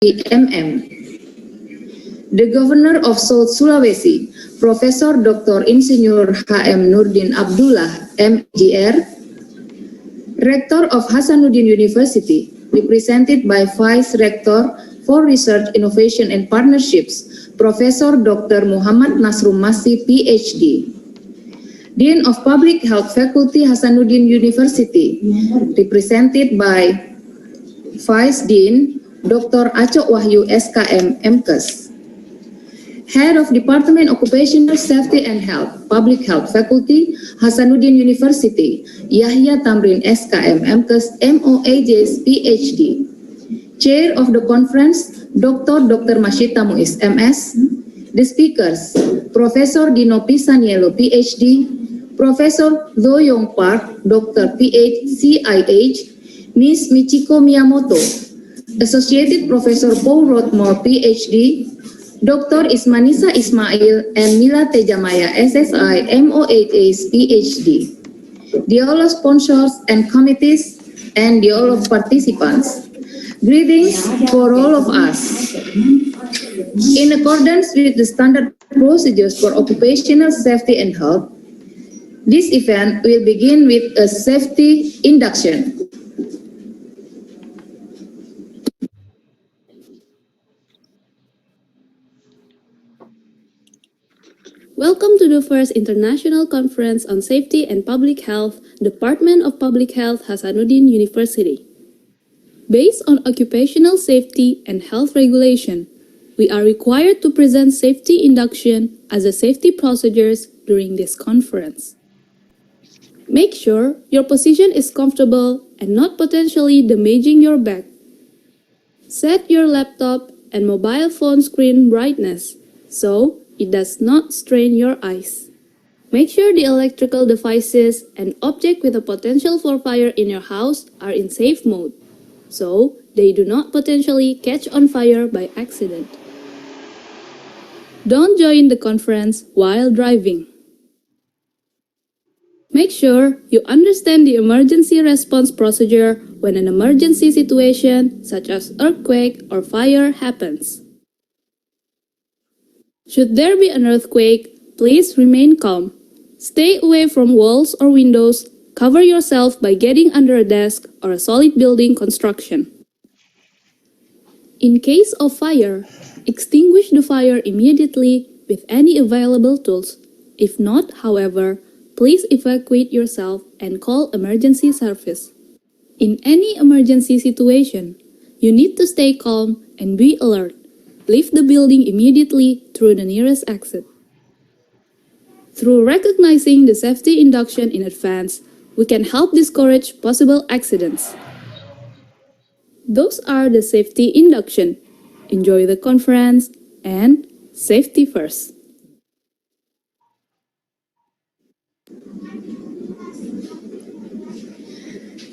The Governor of South Sulawesi, Professor Dr. Insinyur H.M. Nurdin Abdullah, MGR, Rector of Hasanuddin University, represented by Vice Rector for Research, Innovation and Partnerships, Professor Dr. Muhammad Nasrum Masih, PhD. Dean of Public Health Faculty, Hasanuddin University, represented by Vice Dean Dr. Acok Wahyu, SKM, MKes. Head of Department Occupational Safety and Health, Public Health Faculty, Hasanuddin University, Yahya Tamrin, SKM, MKes, MOAJS, PhD. Chair of the conference, Dr. Mashita Muiz, MS. The speakers, Professor Dino Pisaniello, PhD, Professor Zoyong Park, Dr. PH, CIH, Ms. Michiko Miyamoto, Associated Professor Paul Rothmore, PhD, Dr. Ismanisa Ismail and Mila Tejamaya, SSI, MOHS, PhD. Dear all sponsors and committees, and dear all participants, greetings for all of us. In accordance with the standard procedures for occupational safety and health, this event will begin with a safety induction. Welcome to the first International Conference on Safety and Public Health, Department of Public Health, Hasanuddin University. Based on occupational safety and health regulation, we are required to present safety induction as a safety procedures during this conference. Make sure your position is comfortable and not potentially damaging your back. Set your laptop and mobile phone screen brightness so it does not strain your eyes. Make sure the electrical devices and objects with a potential for fire in your house are in safe mode, so they do not potentially catch on fire by accident. Don't join the conference while driving. Make sure you understand the emergency response procedure when an emergency situation such as earthquake or fire happens. Should there be an earthquake, please remain calm. Stay away from walls or windows. Cover yourself by getting under a desk or a solid building construction. In case of fire, extinguish the fire immediately with any available tools. If not, however, please evacuate yourself and call emergency service. In any emergency situation, you need to stay calm and be alert. Leave the building immediately through the nearest exit. Through recognizing the safety induction in advance, we can help discourage possible accidents. Those are the safety induction. Enjoy the conference and safety first.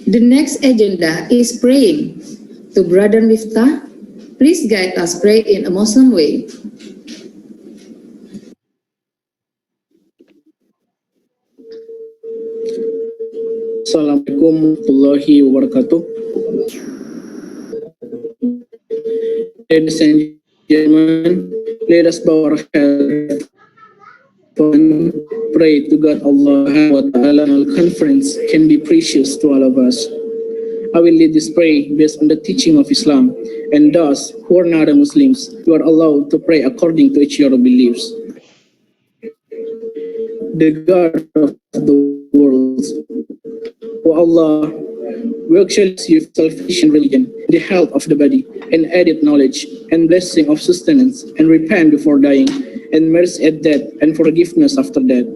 The next agenda is praying. To Brother Miftah, please guide us pray in a Muslim way. Assalamualaikum warahmatullahi wabarakatuh. Ladies and gentlemen, let us bow our heads and pray to God Allah wa Ta'ala. Our conference can be precious to all of us. I will lead this prayer based on the teaching of Islam, and those who are not Muslims, you are allowed to pray according to each your beliefs. The God of the world, O Allah, we excellence you salvation religion, the health of the body, and added knowledge, and blessing of sustenance, and repent before dying, and mercy at death, and forgiveness after death.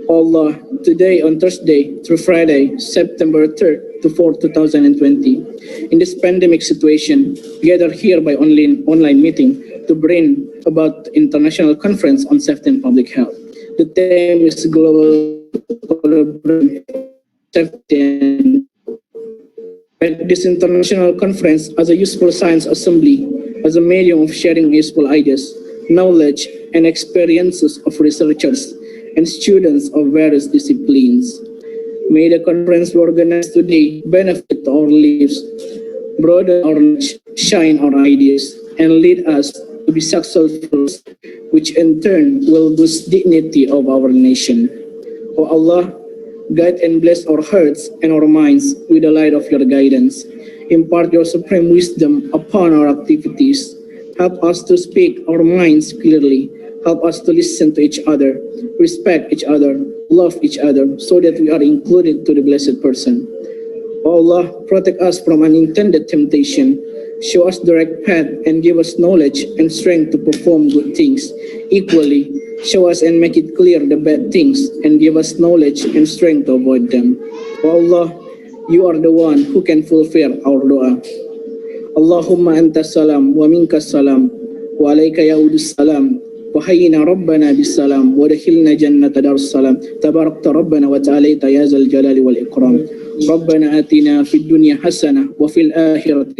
O Allah, today on Thursday through Friday, September 3rd to 4th, 2020, in this pandemic situation, gather here by online meeting to bring about international conference on safety and public health. The theme is global safety and this international conference as a useful science assembly, as a medium of sharing useful ideas, knowledge, and experiences of researchers and students of various disciplines. May the conference we organize today benefit our lives, broaden our knowledge, shine our ideas, and lead us to be successful, which in turn will boost dignity of our nation. O Allah, guide and bless our hearts and our minds with the light of your guidance. Impart your supreme wisdom upon our activities. Help us to speak our minds clearly. Help us to listen to each other, respect each other, love each other, so that we are included to the blessed person. O Allah, protect us from unintended temptation. Show us the right path and give us knowledge and strength to perform good things. Equally, show us and make it clear the bad things and give us knowledge and strength to avoid them. O Allah, you are the one who can fulfill our dua. Allahumma anta salam wa minka salam wa alayka yaudus salam wa hayyina rabbana bis salam wa dakhilna jannata dar salam tabarakta rabbana wa ta'alaita ya zal jalali wal ikram. ربنا آتنا في الدنيا حسنة وفي الآخرة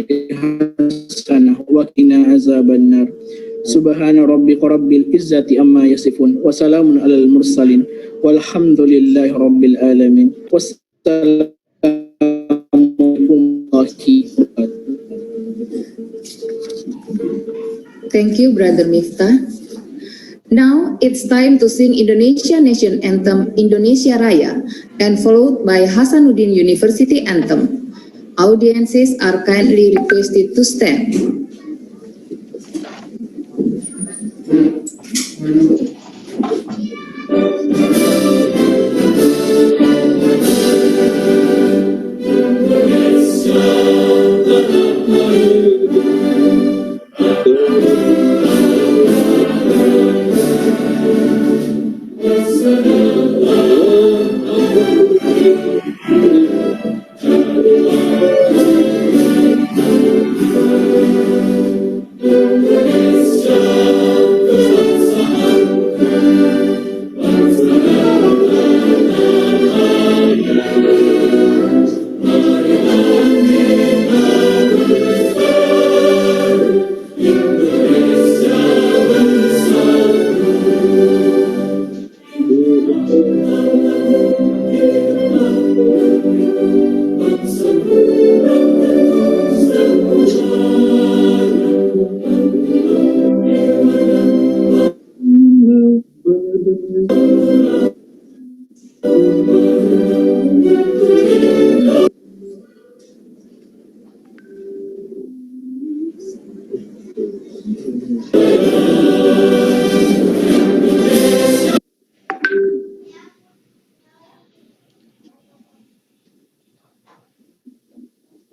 حسنة وقنا عذاب النار سبحان ربك رب العزة عما يصفون وسلام على المرسلين والحمد لله رب العالمين والسلام عليكم ورحمة الله وبركاته. Thank you, Brother Miftah. Now it's time to sing Indonesia Nation Anthem Indonesia Raya and followed by Hasanuddin University Anthem. Audiences are kindly requested to stand.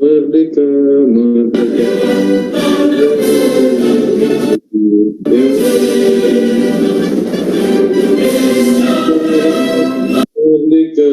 Merdeka, merdeka, merdeka.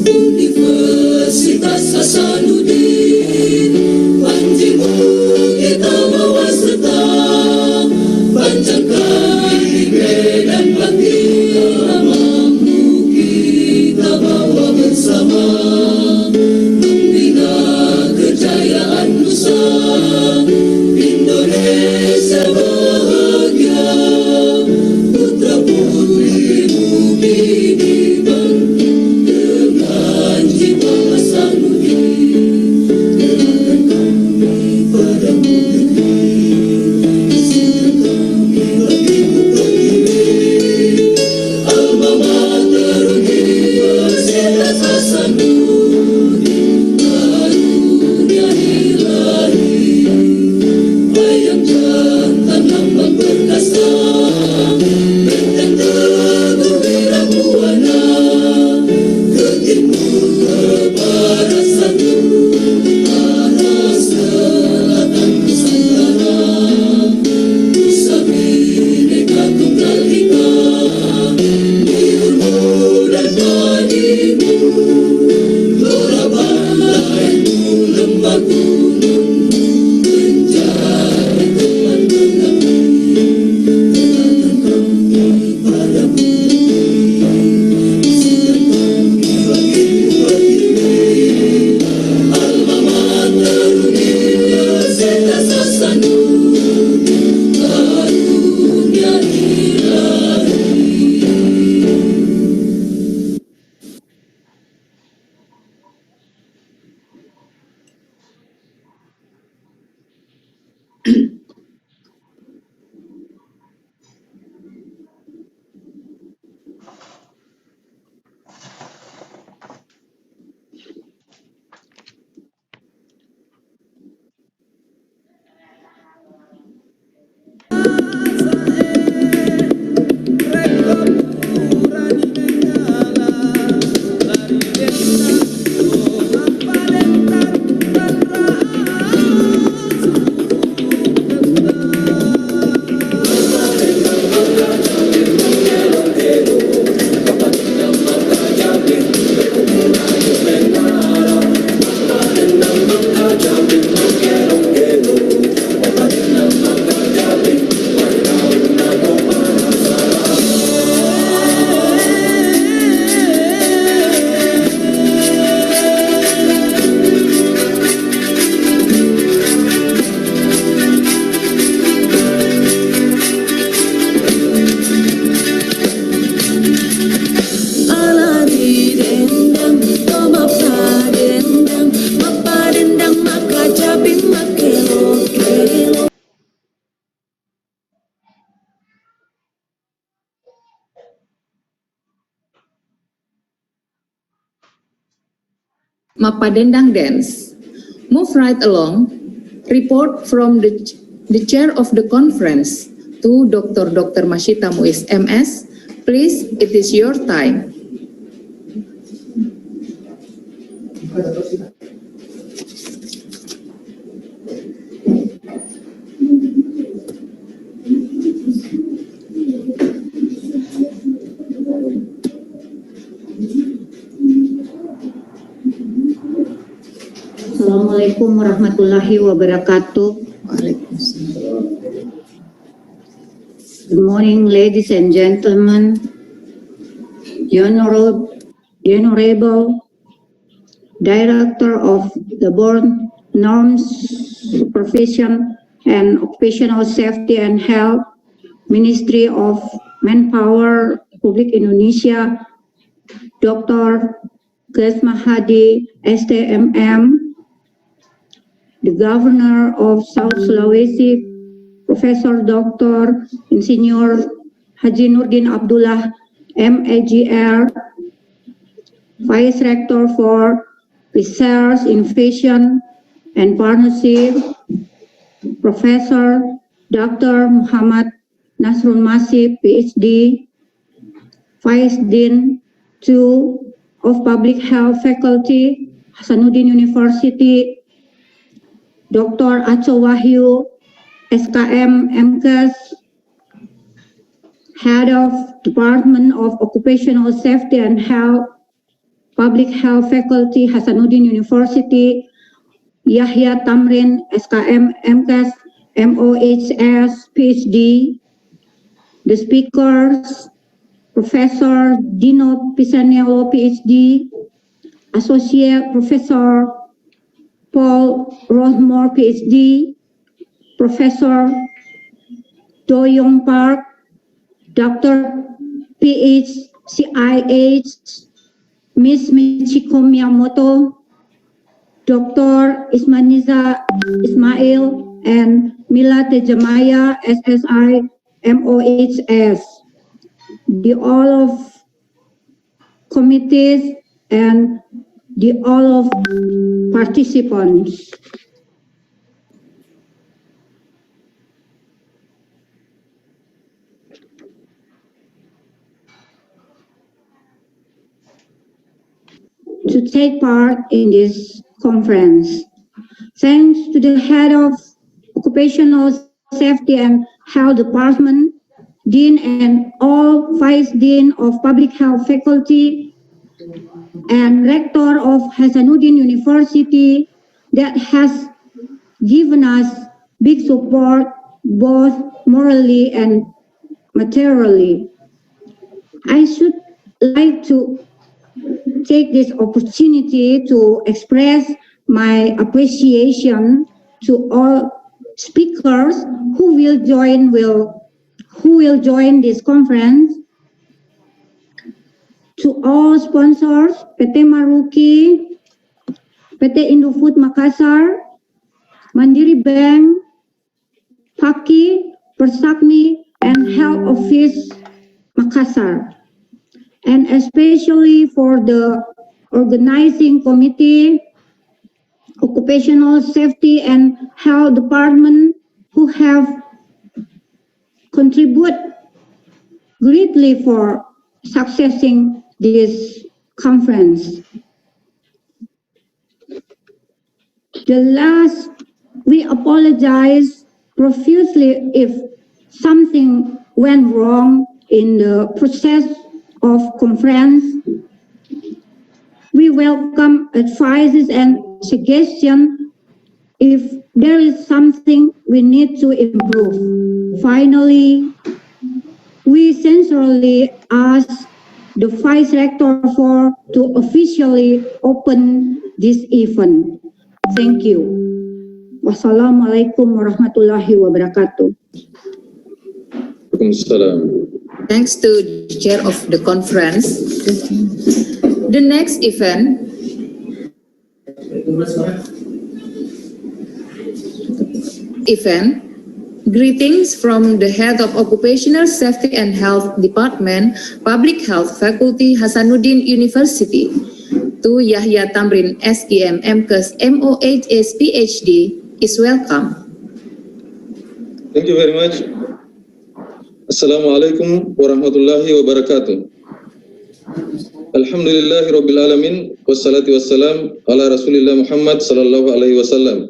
Universitas Hasanuddin, panjimu kita bawa serta, panjangkan ide dan bakti, mampu kita bawa bersama, membina kejayaan Nusa. Mapadendang Dance. Move right along. Report from the chair of the conference to Dr. Mashita Muiz MS. Please, it is your time. Assalamualaikum warahmatullahi wabarakatuh. Good morning, ladies and gentlemen. The Honorable Director of the Board Norms Supervision and Occupational Safety and Health, Ministry of Manpower, Republik Indonesia, Dr. Kesma Hadi, STMM, the Governor of South Sulawesi, Professor Dr. Insinyur Haji Nurdin Abdullah, MAGR, Vice Rector for Research, Innovation, and Partnership, Professor Dr. Muhammad Nasrul Masih, PhD, Vice Dean II of Public Health Faculty, Hasanuddin University, Dr. Aco Wahyu, SKM MKes, Head of Department of Occupational Safety and Health, Public Health Faculty, Hasanuddin University, Yahya Tamrin, SKM MKes, MOHS, PhD. The speakers, Professor Dino Pisaniello, PhD, Associate Professor Paul Rothmore, PhD, Professor Do Yong Park, Dr. PhCIH, Ms. Michiko Miyamoto, Dr. Ismaniza Ismail, and Mila Tejamaya, SSI, MOHS, the all of committees and the all of participants. To take part in this conference. Thanks to the head of Occupational Safety and Health Department, Dean and all Vice Dean of Public Health Faculty, and Rector of Hasanuddin University that has given us big support both morally and materially. I should like to take this opportunity to express my appreciation to all speakers who will join this conference, to all sponsors, PT Maruki, PT Indofood Makassar, Mandiri Bank, Faki, Persakmi, and Health Office Makassar, and especially for the organizing committee, Occupational Safety and Health Department, who have contributed greatly for successing this conference. The last, we apologize profusely if something went wrong in the process of conference. We welcome advices and suggestions if there is something we need to improve. Finally, we sincerely ask the Vice Rector to officially open this event. Thank you. Wassalamualaikum warahmatullahi wabarakatuh. Waalaikumsalam. Thanks to the chair of the conference. The next event greetings from the head of Occupational Safety and Health Department, Public Health Faculty, Hasanuddin University, to Yahya Tamrin, SEM, MCOS, MOHS, PhD, is welcome. Thank you very much. Assalamualaikum warahmatullahi wabarakatuh. Alhamdulillahi rabbil alamin, wassalatu wassalam ala Rasulillah Muhammad sallallahu alaihi wasallam.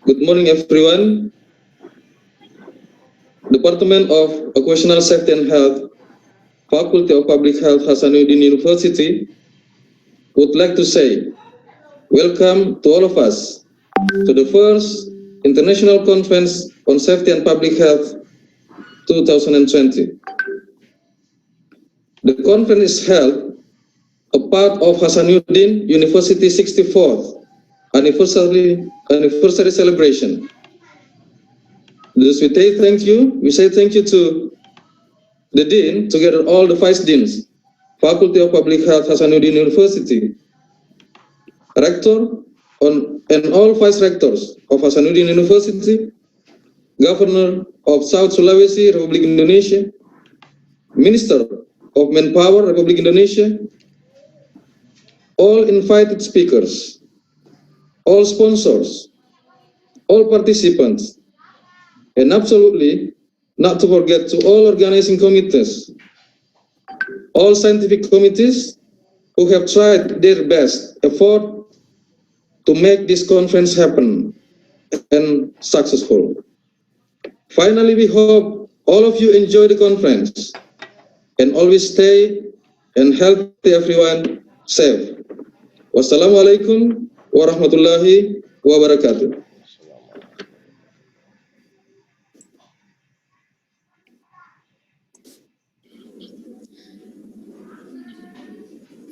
Good morning everyone. Department of Occupational Safety and Health, Faculty of Public Health, Hasanuddin University, would like to say welcome to all of us to the first International Conference on Safety and Public Health 2020. The conference is held a part of Hasanuddin University 64th anniversary celebration. Thus we say thank you to the Dean, together all the Vice Deans, Faculty of Public Health, Hasanuddin University, Rector, and all Vice Rectors of Hasanuddin University, Governor of South Sulawesi, Republic Indonesia, Minister of Manpower, Republic Indonesia, all invited speakers, all sponsors, all participants, and absolutely not to forget to all organizing committees, all scientific committees who have tried their best effort to make this conference happen and successful. Finally, we hope all of you enjoy the conference and always stay and healthy everyone safe. Wassalamualaikum warahmatullahi wabarakatuh.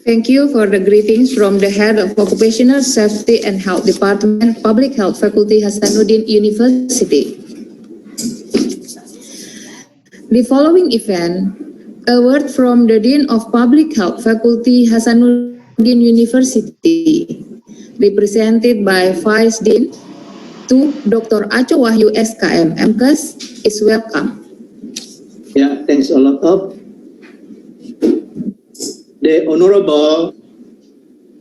Thank you for the greetings from the head of Occupational Safety and Health Department, Public Health Faculty, Hasanuddin University. The following event, a word from the Dean of Public Health Faculty, Hasanuddin University, represented by Vice Dean to Dr. Aco Wahyu, SKM, MCOS, is welcome. Yeah, thanks a lot of the Honorable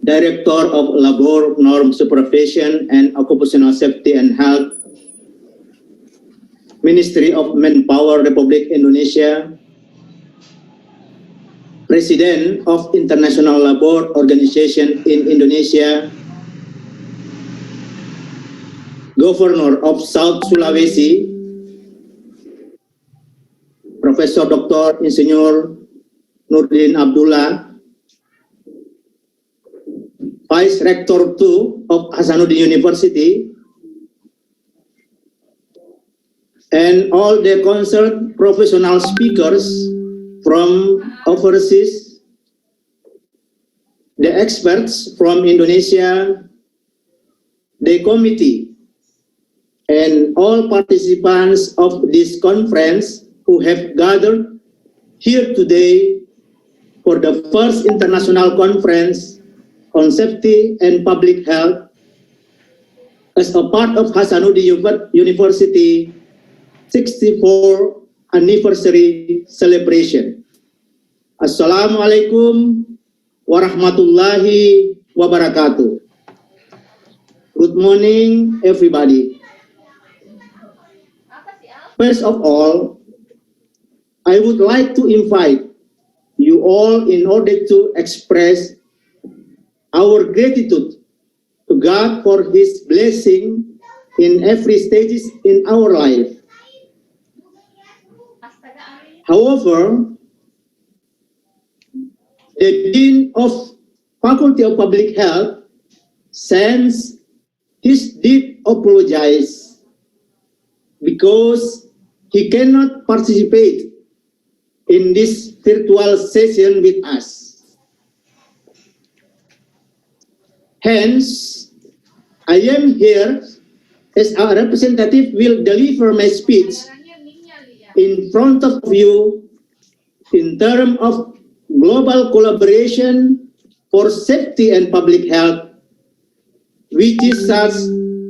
Director of Labor Norm Supervision and Occupational Safety and Health, Ministry of Manpower, Republic Indonesia, President of International Labor Organization in Indonesia, Governor of South Sulawesi, Professor Dr. Insinyur Nurdin Abdullah, Vice Rector 2 of Hasanuddin University, and all the concerned professional speakers from overseas, the experts from Indonesia, the committee, and all participants of this conference who have gathered here today for the first international conference on safety and public health. as a part of Hasanuddin University 64th anniversary celebration. Assalamualaikum warahmatullahi wabarakatuh. Good morning, everybody. First of all, I would like to invite you all in order to express our gratitude to God for His blessing in every stages in our life. However, the Dean of Faculty of Public Health sends his deep apologies because he cannot participate in this virtual session with us. Hence, I am here as a representative will deliver my speech in front of you in terms of global collaboration for safety and public health, which is such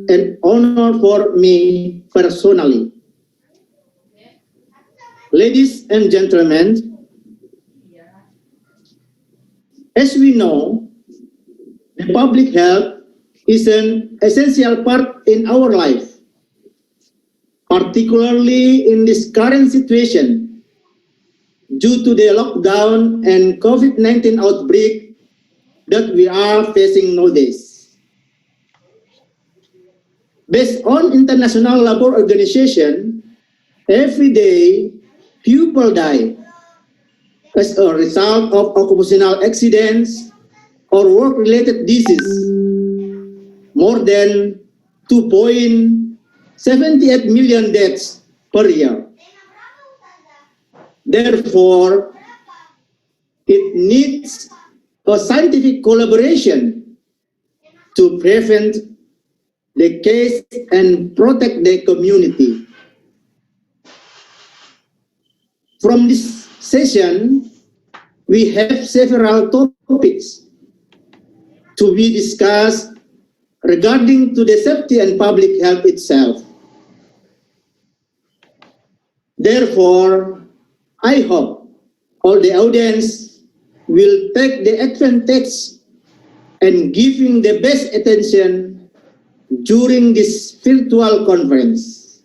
an honor for me personally. Ladies and gentlemen, as we know, the public health is an essential part in our life, particularly in this current situation due to the lockdown and COVID-19 outbreak that we are facing nowadays. Based on International Labour Organization, every day people die as a result of occupational accidents or work-related disease. More than 2.78 million deaths per year. Therefore, it needs a scientific collaboration to prevent the case and protect the community. From this session, we have several topics to be discussed regarding to the safety and public health itself. Therefore, I hope all the audience will take the advantage and giving the best attention during this virtual conference.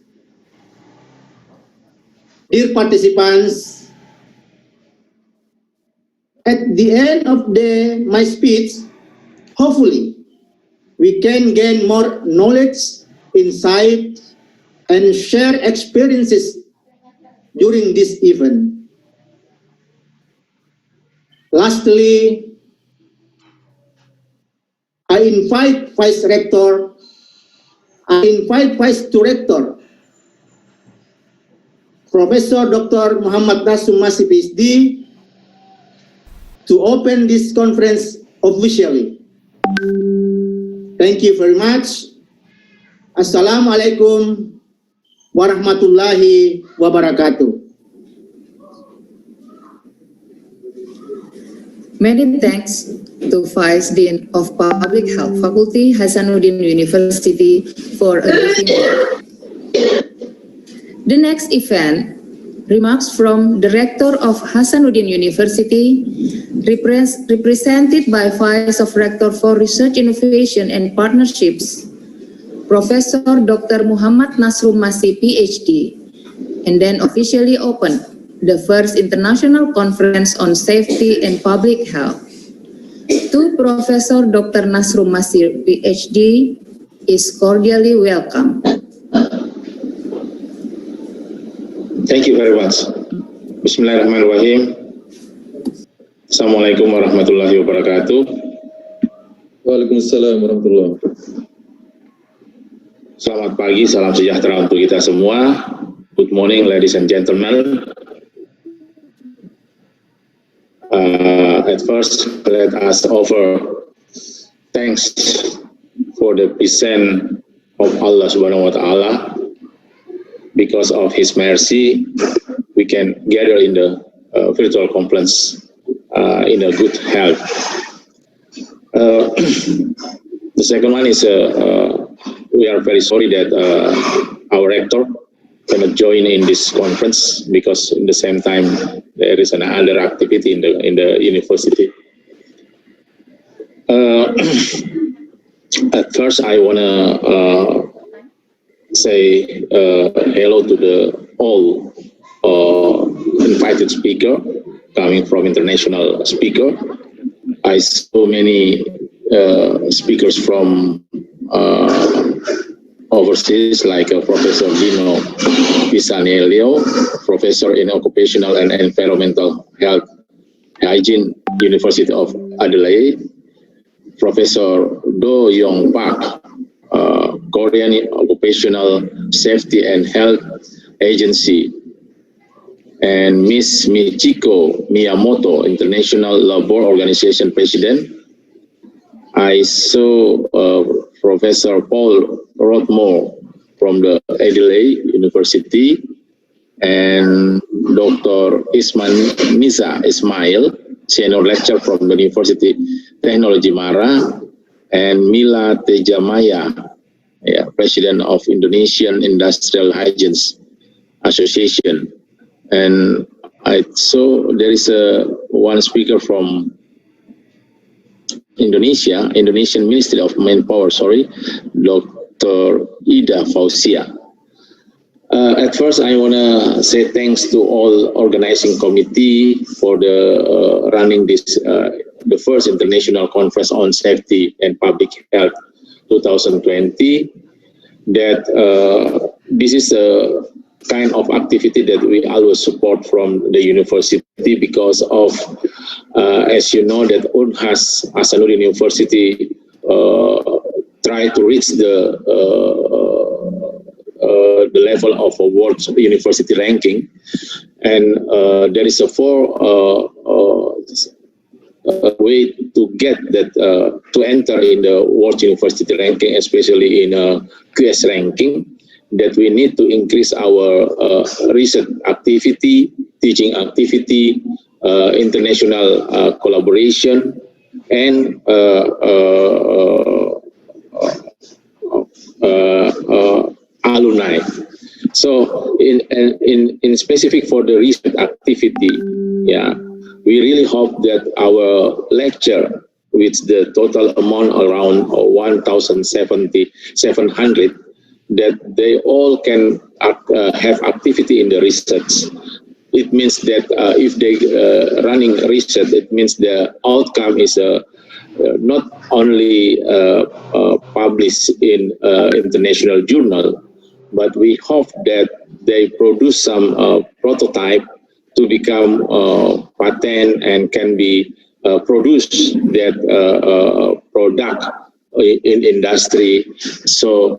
Dear participants, at the end of my speech, hopefully, we can gain more knowledge, insight, and share experiences during this event. Lastly, I invite Vice Director, Professor Dr. Muhammad Nasrum Masih, PhD, to open this conference officially. Thank you very much. Assalamualaikum warahmatullahi wabarakatuh. Many thanks to Vice Dean of Public Health Faculty, Hasanuddin University for a briefing. The next event, remarks from Director of Hasanuddin University, represented by Vice of Rector for Research, Innovation and Partnerships, Professor Dr. Muhammad Nasrum Masih, PhD, and then officially open the first international conference on safety and public health. To Professor Dr. Nasrum Masih, PhD, is cordially welcome. Thank you very much. Bismillahirrahmanirrahim. Assalamualaikum warahmatullahi wabarakatuh. Waalaikumsalam warahmatullahi wabarakatuh. Selamat pagi, salam sejahtera untuk kita semua. Good morning, ladies and gentlemen. At first, let us offer thanks for the presence of Allah Subhanahu wa Ta'ala. Because of His mercy, we can gather in the virtual conference in a good health. The second one is we are very sorry that our rector cannot join in this conference because in the same time there is another activity in the university. At first, I wanna say hello to all invited speaker coming from international speaker. I saw many speakers from overseas, like Professor Dino Pisanelio, Professor in Occupational and Environmental Health Hygiene, University of Adelaide, Professor Do Yong Park, Korean Occupational Safety and Health Agency, and Miss Michiko Miyamoto, International Labor Organization President. I saw Professor Paul Rothmore from the Adelaide University, and Dr. Isman Miza Ismail, Senior Lecturer from the University Technology Mara, and Mila Tejamaya, President of Indonesian Industrial Hygiene Association. And I saw there is one speaker from Indonesian Ministry of Manpower, Dr. Ida Fauzia. At first, I want to say thanks to all organizing committee for the running this the first international conference on safety and public health 2020. That this is a kind of activity that we always support from the university because of, as you know, that UNHAS Hasanuddin University try to reach the level of a world university ranking, and there is a way to get that to enter in the world university ranking, especially in QS ranking, that we need to increase our research activity, teaching activity, international collaboration, and alumni. So in specific for the research activity, we really hope that our lecture, with the total amount around 1,700, that they all can have activity in the research. It means that if they running research, it means the outcome is not only published in international journal, but we hope that they produce some prototype to become patent and can be produced that product in industry, so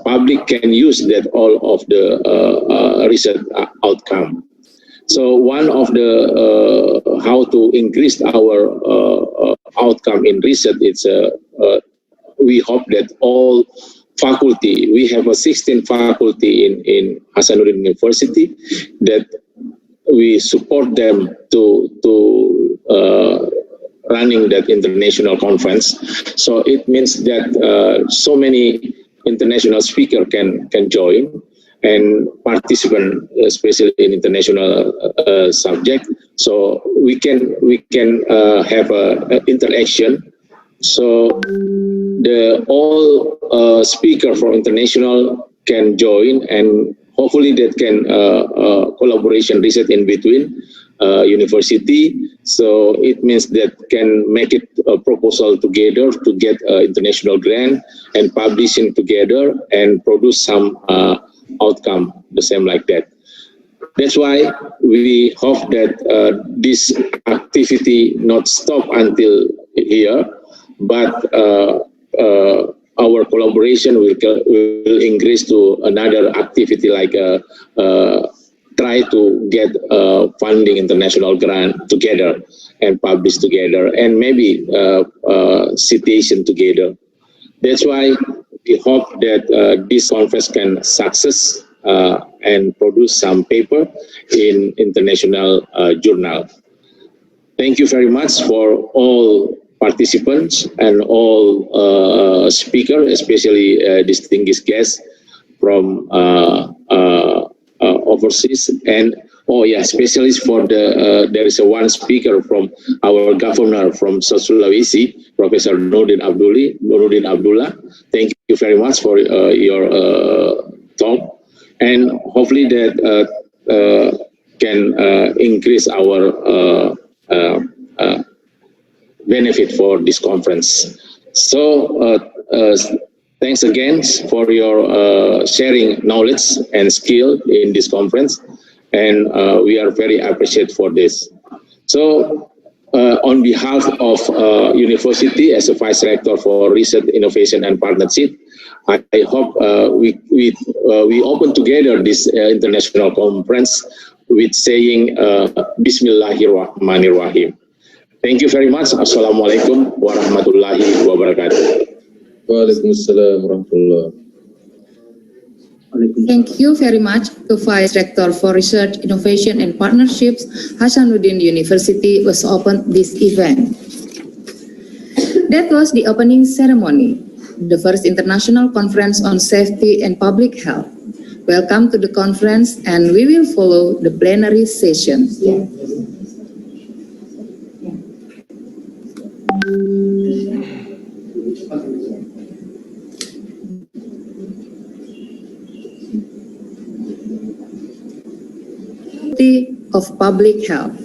public can use that all of the research outcome. So one of the how to increase our outcome in research, it's we hope that all faculty, we have a 16 faculty in Hasanuddin University, that we support them to running that international conference. So it means that so many international speakers can join and participant, especially in international subject. So we can have a interaction. So the all speaker from international can join, and hopefully that can collaboration research in between university. So it means that can make it a proposal together to get international grant and publishing together and produce some outcome the same like that. That's why we hope that this activity not stop until here, but our collaboration will increase to another activity, like try to get funding international grant together and publish together, and maybe citation together. That's why we hope that this conference can success and produce some paper in international journal. Thank you very much for all participants and all speakers, especially distinguished guests from overseas. And especially for there is one speaker from our governor from South Sulawesi, Professor Nurdin Abdullah. Thank you very much for your talk, and hopefully that can increase our benefit for this conference. So thanks again for your sharing knowledge and skill in this conference, and we are very appreciative for this. So on behalf of university as a Vice Rector for Research, Innovation and Partnership, I hope we open together this international conference with saying Bismillahirrahmanirrahim. Thank you very much. Assalamualaikum warahmatullahi wabarakatuh. Waalaikumsalam warahmatullahi. Thank you very much to Vice Rector for Research, Innovation and Partnerships, Hasanuddin University, was opened this event. That was the opening ceremony, the first international conference on safety and public health. Welcome to the conference, and we will follow the plenary session. Of public health.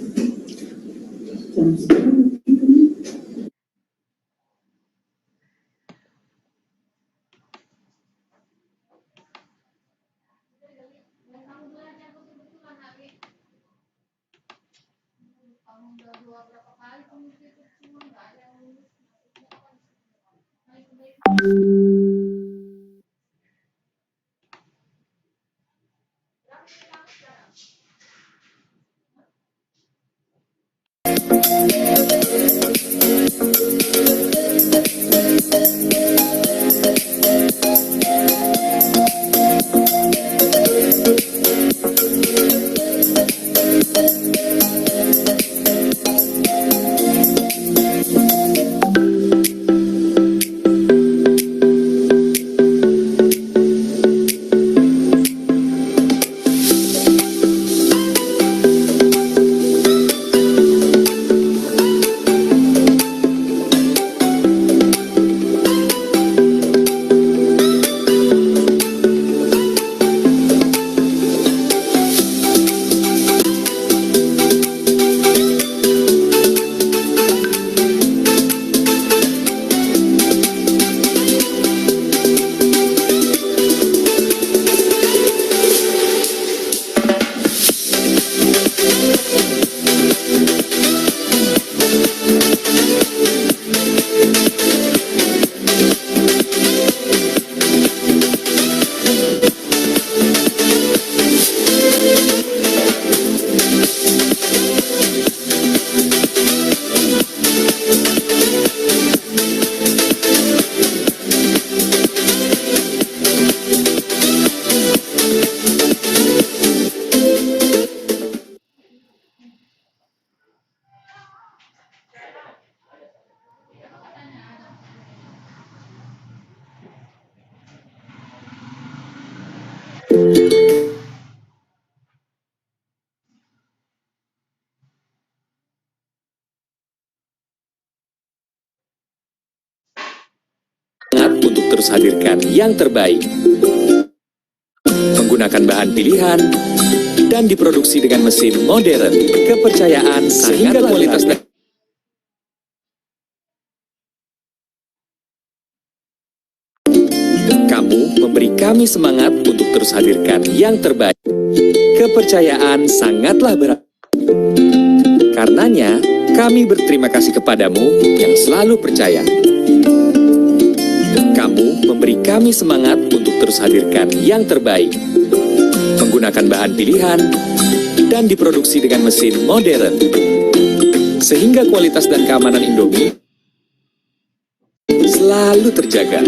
Untuk terus hadirkan yang terbaik, menggunakan bahan pilihan, dan diproduksi dengan mesin modern, kepercayaan sehingga kualitas dan kamu memberi kami semangat untuk terus hadirkan yang terbaik. Kepercayaan sangatlah berarti. Karenanya, kami berterima kasih kepadamu yang selalu percaya. Kamu memberi kami semangat untuk terus hadirkan yang terbaik, menggunakan bahan pilihan, dan diproduksi dengan mesin modern, sehingga kualitas dan keamanan Indomie selalu terjaga,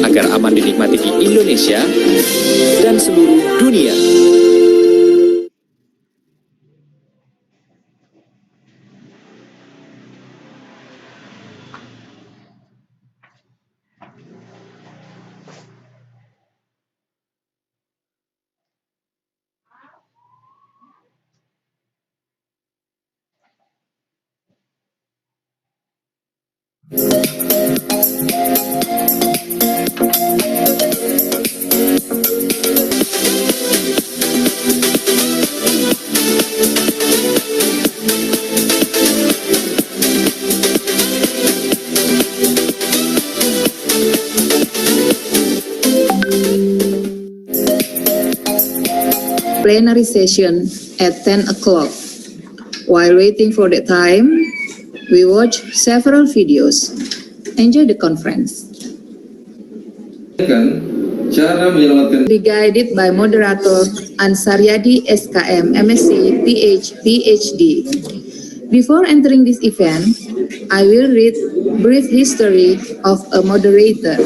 agar aman dinikmati di Indonesia dan seluruh dunia. plenary session at 10 o'clock. While waiting for the time, we watch several videos. Enjoy the conference. Cara menyelamatkan Be guided by moderator Ansaryadi SKM MSc PhD. Before entering this event, I will read brief history of a moderator.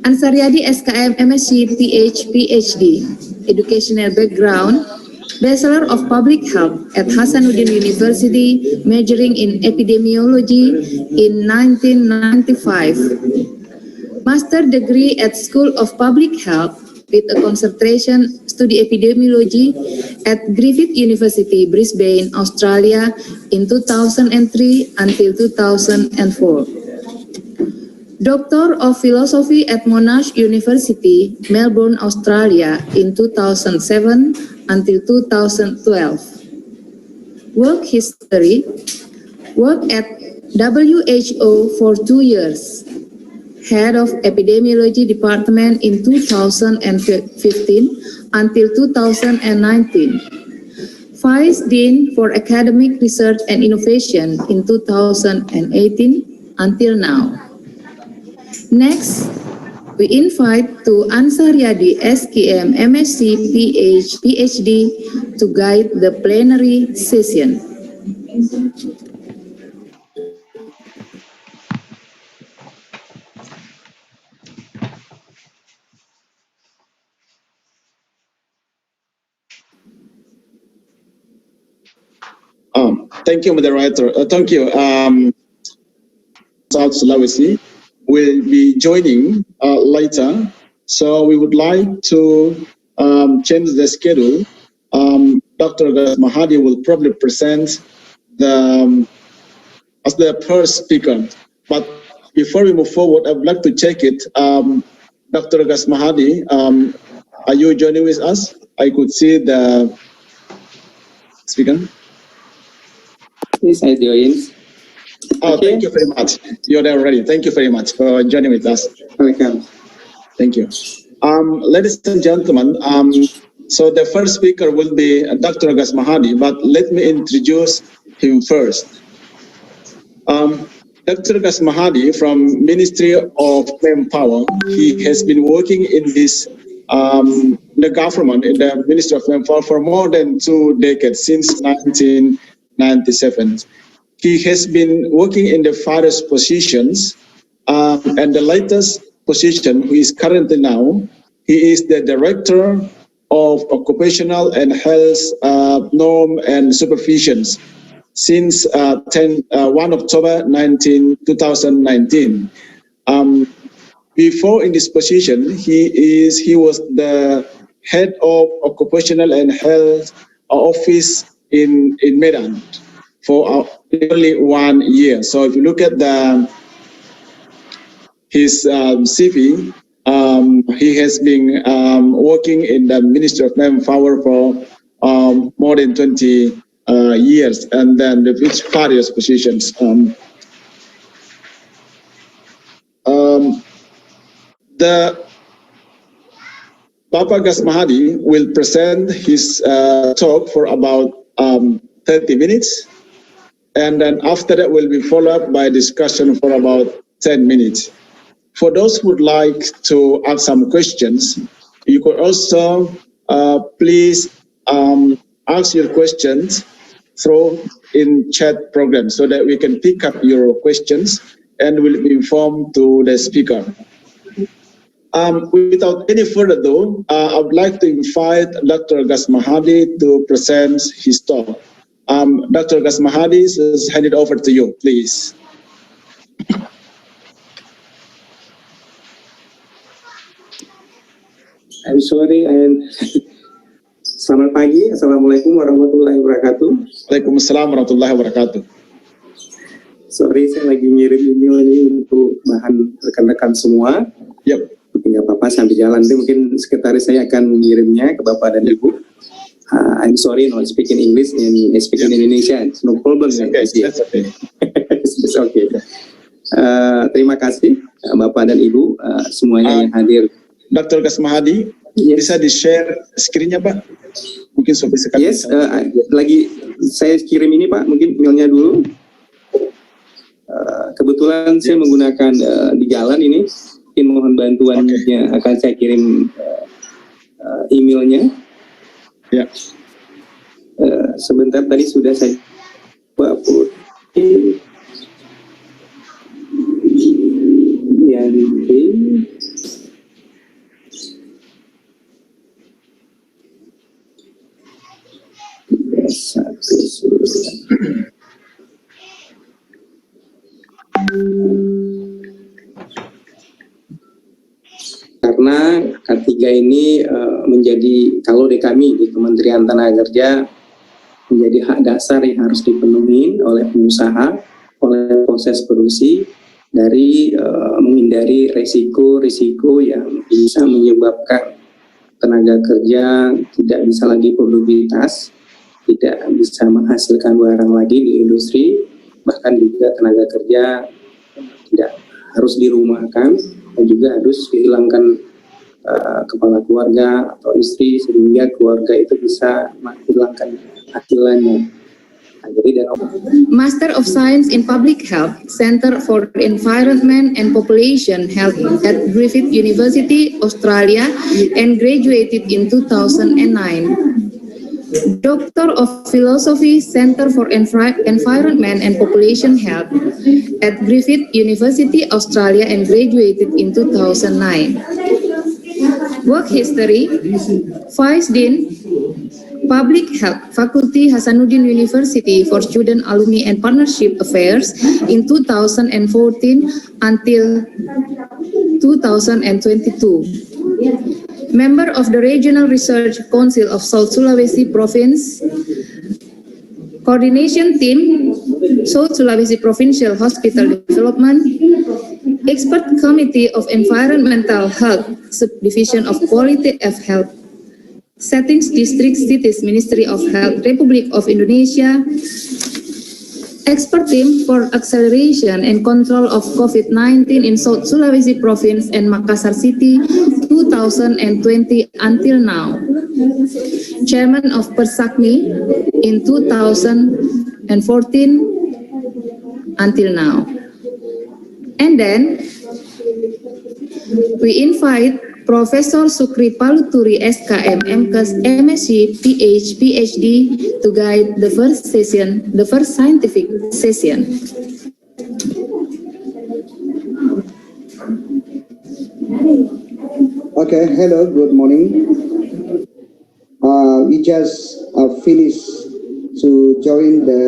Ansaryadi SKM MSc PhD, educational background, Bachelor of Public Health at Hasanuddin University, majoring in epidemiology in 1995. Master degree at School of Public Health with a concentration study epidemiology at Griffith University, Brisbane, Australia in 2003 until 2004. Doctor of Philosophy at Monash University, Melbourne, Australia in 2007 until 2012. Work history, work at WHO for 2 years. Head of Epidemiology Department in 2015 until 2019. Vice Dean for Academic Research and Innovation in 2018 until now. Next, we invite to Ansaryadi SKM MSc PhD to guide the plenary session. Thank you, moderator. Thank you. South Sulawesi will be joining later, so we would like to change the schedule. Dr. Mahadi will probably present as the first speaker. But before we move forward, I would like to check it. Dr. Mahadi, are you joining with us? I could see the speaker. Yes, I join. Okay. Thank you very much. You're there already. Thank you very much for joining with us. Welcome. Thank you. Ladies and gentlemen, so the first speaker will be Dr. Mahadi, but let me introduce him first. Dr. Mahadi from Ministry of Manpower, he has been working in this the government, in the Ministry of Manpower for more than 2 decades, since 1997. He has been working in the various positions, and the latest position, who is currently now, he is the Director of Occupational and Health Norm and Supervisions since 1 October 2019. Before in this position, he was the Head of Occupational and Health Office in Medan for only 1 year. So if you look at his CV, he has been working in the Ministry of Manpower for more than 20 years, and then with various positions. The Bapak Mahadi will present his talk for about 30 minutes. And then after that will be followed up by discussion for about 10 minutes. For those who would like to ask some questions, you could also please ask your questions through in chat program so that we can pick up your questions and will be informed to the speaker. Without any further ado, I would like to invite Dr. Mahadi to present his talk. Dr. Mahadi, is handed over to you, please. I'm sorry, and selamat pagi. Assalamualaikum warahmatullahi wabarakatuh. Waalaikumsalam warahmatullahi wabarakatuh. Sorry, saya lagi ngirim email ini untuk bahan rekan-rekan semua. Yep. Nggak apa-apa, sambil jalan deh. Mungkin sekretaris saya akan ngirimnya ke Bapak dan Ibu. I'm sorry, not speaking English and speaking Indonesia. It's no problem. Okay, that's okay. It's okay. Terima kasih Bapak dan Ibu semuanya yang hadir. Dr. Mahadi, Bisa di-share screen-nya, Pak? Mungkin sampai sekarang. Yes, lagi saya kirim ini Pak, mungkin emailnya dulu. Kebetulan saya menggunakan di jalan ini, mungkin mohon bantuannya. Akan saya kirim emailnya. Ya. Sebentar, tadi sudah saya upload. Karena K3 ini menjadi, kalau di kami di Kementerian Tenaga Kerja, menjadi hak dasar yang harus dipenuhi oleh pengusaha, oleh proses produksi, dari menghindari risiko-risiko yang bisa menyebabkan tenaga kerja tidak bisa lagi produktivitas, tidak bisa menghasilkan barang lagi di industri, bahkan juga tenaga kerja tidak harus dirumahkan dan juga harus dihilangkan kepala keluarga atau istri sehingga keluarga itu bisa menghilangkan hasilannya. Master of Science in Public Health, Center for Environment and Population Health at Griffith University, Australia, and graduated in 2009. Doctor of Philosophy, Center for Environment and Population Health at Griffith University, Australia, and graduated in 2009. Work history, Vice Dean, Public Health, Faculty Hasanuddin University for Student, Alumni, and Partnership Affairs in 2014 until 2022. Member of the Regional Research Council of South Sulawesi Province, Coordination Team, South Sulawesi Provincial Hospital Development, Expert Committee of Environmental Health, Subdivision of Quality of Health, Settings District Cities Ministry of Health, Republic of Indonesia, Expert Team for Acceleration and Control of COVID-19 in South Sulawesi Province and Makassar City, 2020 until now. Chairman of Persakmi in 2014 until now. And then we invite Professor Sukri Paluturi SKM, MKes, MSc, PhD to guide the first session, the first scientific session. Okay, hello, good morning. We just finished to join the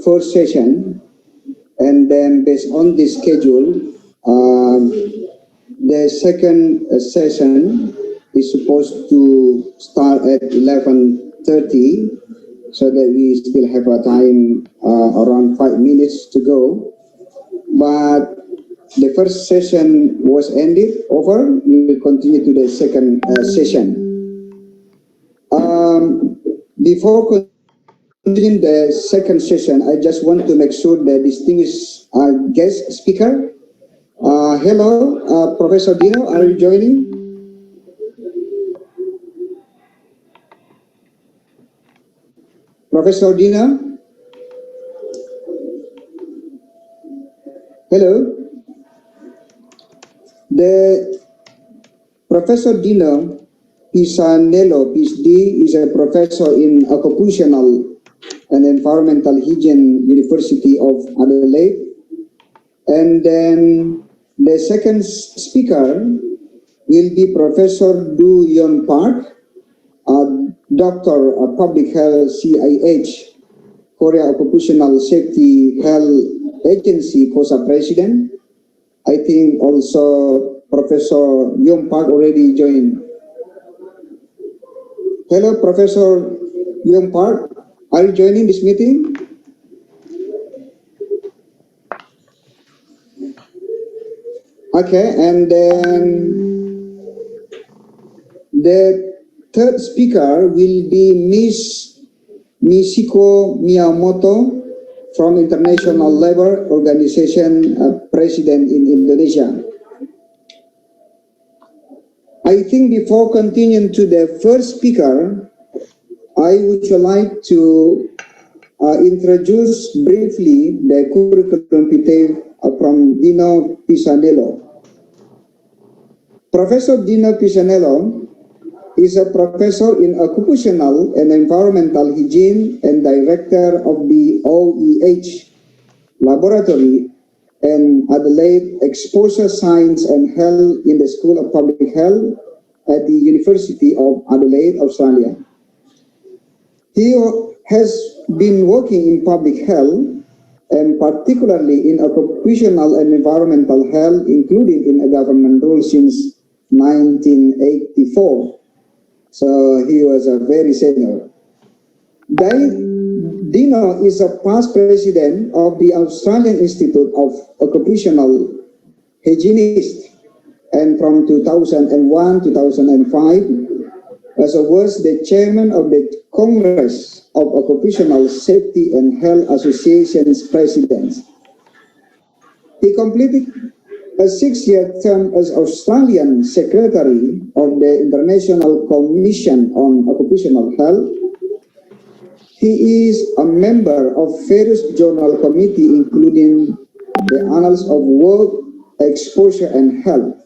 first session, and then based on this schedule, the second session is supposed to start at 11:30, so that we still have a time around 5 minutes to go. But the first session was ended, over. We will continue to the second session. Before continuing the second session, I just want to make sure the distinguished guest speaker. Hello, Professor Dino, are you joining? Professor Dino? Hello? The Professor Dino Pisanello, PhD, is a professor in occupational and environmental hygiene, University of Adelaide. And then the second speaker will be Professor Du Yon Park, Doctor of Public Health, CIH, Korea Occupational Safety Health Agency, KOSA President. I think also Professor Yon Park already joined. Hello, Professor Yon Park, are you joining this meeting? Okay, and then the third speaker will be Miss Michiko Miyamoto from International Labour Organization, President in Indonesia. I think before continuing to the first speaker, I would like to introduce briefly the curriculum vitae from Dino Pisanello. Professor Dino Pisanello is a professor in occupational and environmental hygiene and director of the OEH laboratory and Adelaide Exposure Science and Health in the School of Public Health at the University of Adelaide, Australia. He has been working in public health and particularly in occupational and environmental health, including in a government role since 1984. So he was a very senior. Dino is a past president of the Australian Institute of Occupational Hygienists, and from 2001-2005 was the chairman of the Congress of Occupational Safety and Health Association's president. He completed a 6-year term as Australian Secretary of the International Commission on Occupational Health. He is a member of various journal committees, including the Annals of Work, Exposure and Health.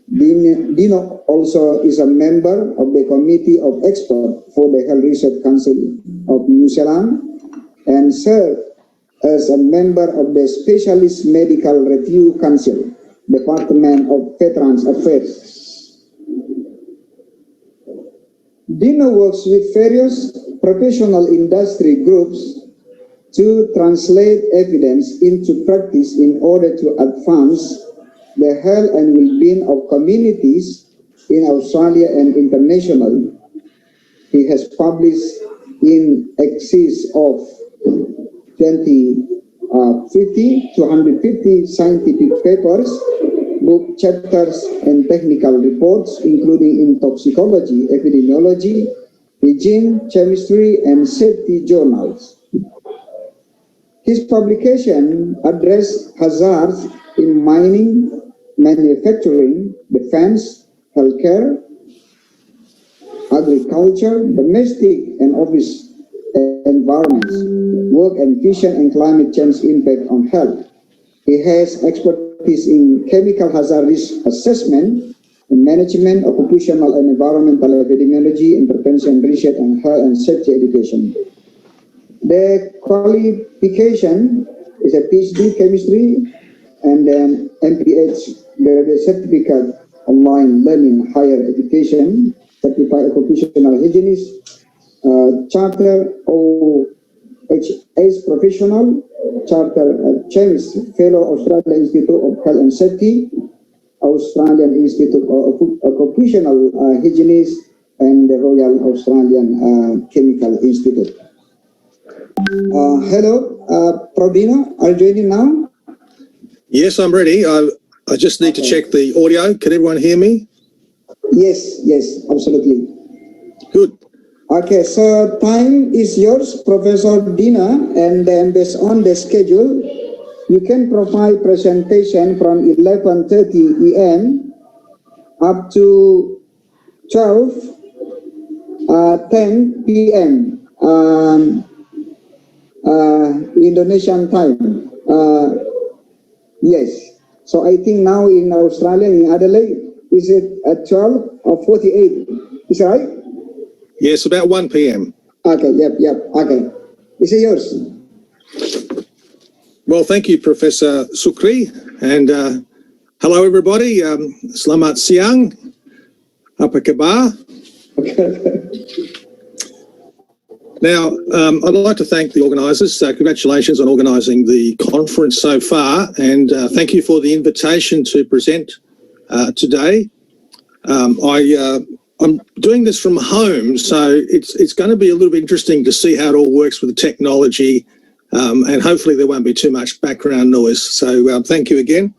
Dino also is a member of the Committee of Experts for the Health Research Council of New Zealand and served as a member of the Specialist Medical Review Council, Department of Veterans Affairs. Dino works with various professional industry groups to translate evidence into practice in order to advance the health and well-being of communities in Australia and internationally. He has published in excess of 250 scientific papers, book chapters, and technical reports, including in toxicology, epidemiology, hygiene, chemistry, and safety journals. His publication addressed hazards in mining, manufacturing, defense, healthcare, agriculture, domestic and office environments, work and vision and climate change impact on health. He has expertise in chemical hazard risk assessment, management, occupational and environmental epidemiology, intervention, research, and health and safety education. The qualification is a PhD chemistry and then MPH, the certificate online learning higher education, certified occupational hygienist, charter OHS professional, charter chemist, fellow Australian Institute of Health and Safety, Australian Institute of Occupational Hygienist, and the Royal Australian Chemical Institute. Hello, Prodino, are you joining now? Yes, I'm ready. I just need to check the audio. Can everyone hear me? Yes, absolutely. Good. Okay, so time is yours, Professor Dina, and then based on the schedule, you can provide presentation from 11:30 a.m. up to 10 p.m. Indonesian time. Yes. So I think now in Australia, in Adelaide, is it at 12 or 48? Is that right? Yes, about 1 p.m. Okay, yep. Okay. Is it yours? Well, thank you, Professor Sukri. And hello, everybody. Selamat siang. Apa kabar? Now, I'd like to thank the organisers. Congratulations on organising the conference so far, and thank you for the invitation to present today. I'm doing this from home, so it's going to be a little bit interesting to see how it all works with the technology, and hopefully there won't be too much background noise. So thank you again.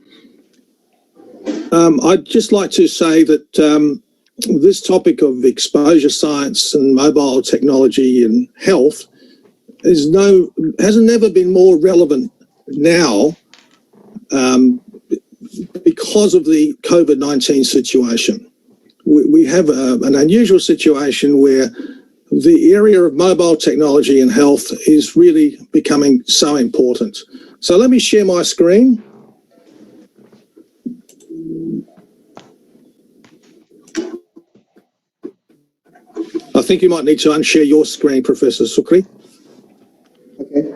I'd just like to say that this topic of exposure science and mobile technology and health hasn't never been more relevant now because of the COVID-19 situation. we have an unusual situation where the area of mobile technology and health is really becoming so important. So let me share my screen. I think you might need to unshare your screen, Professor Sukri. Okay.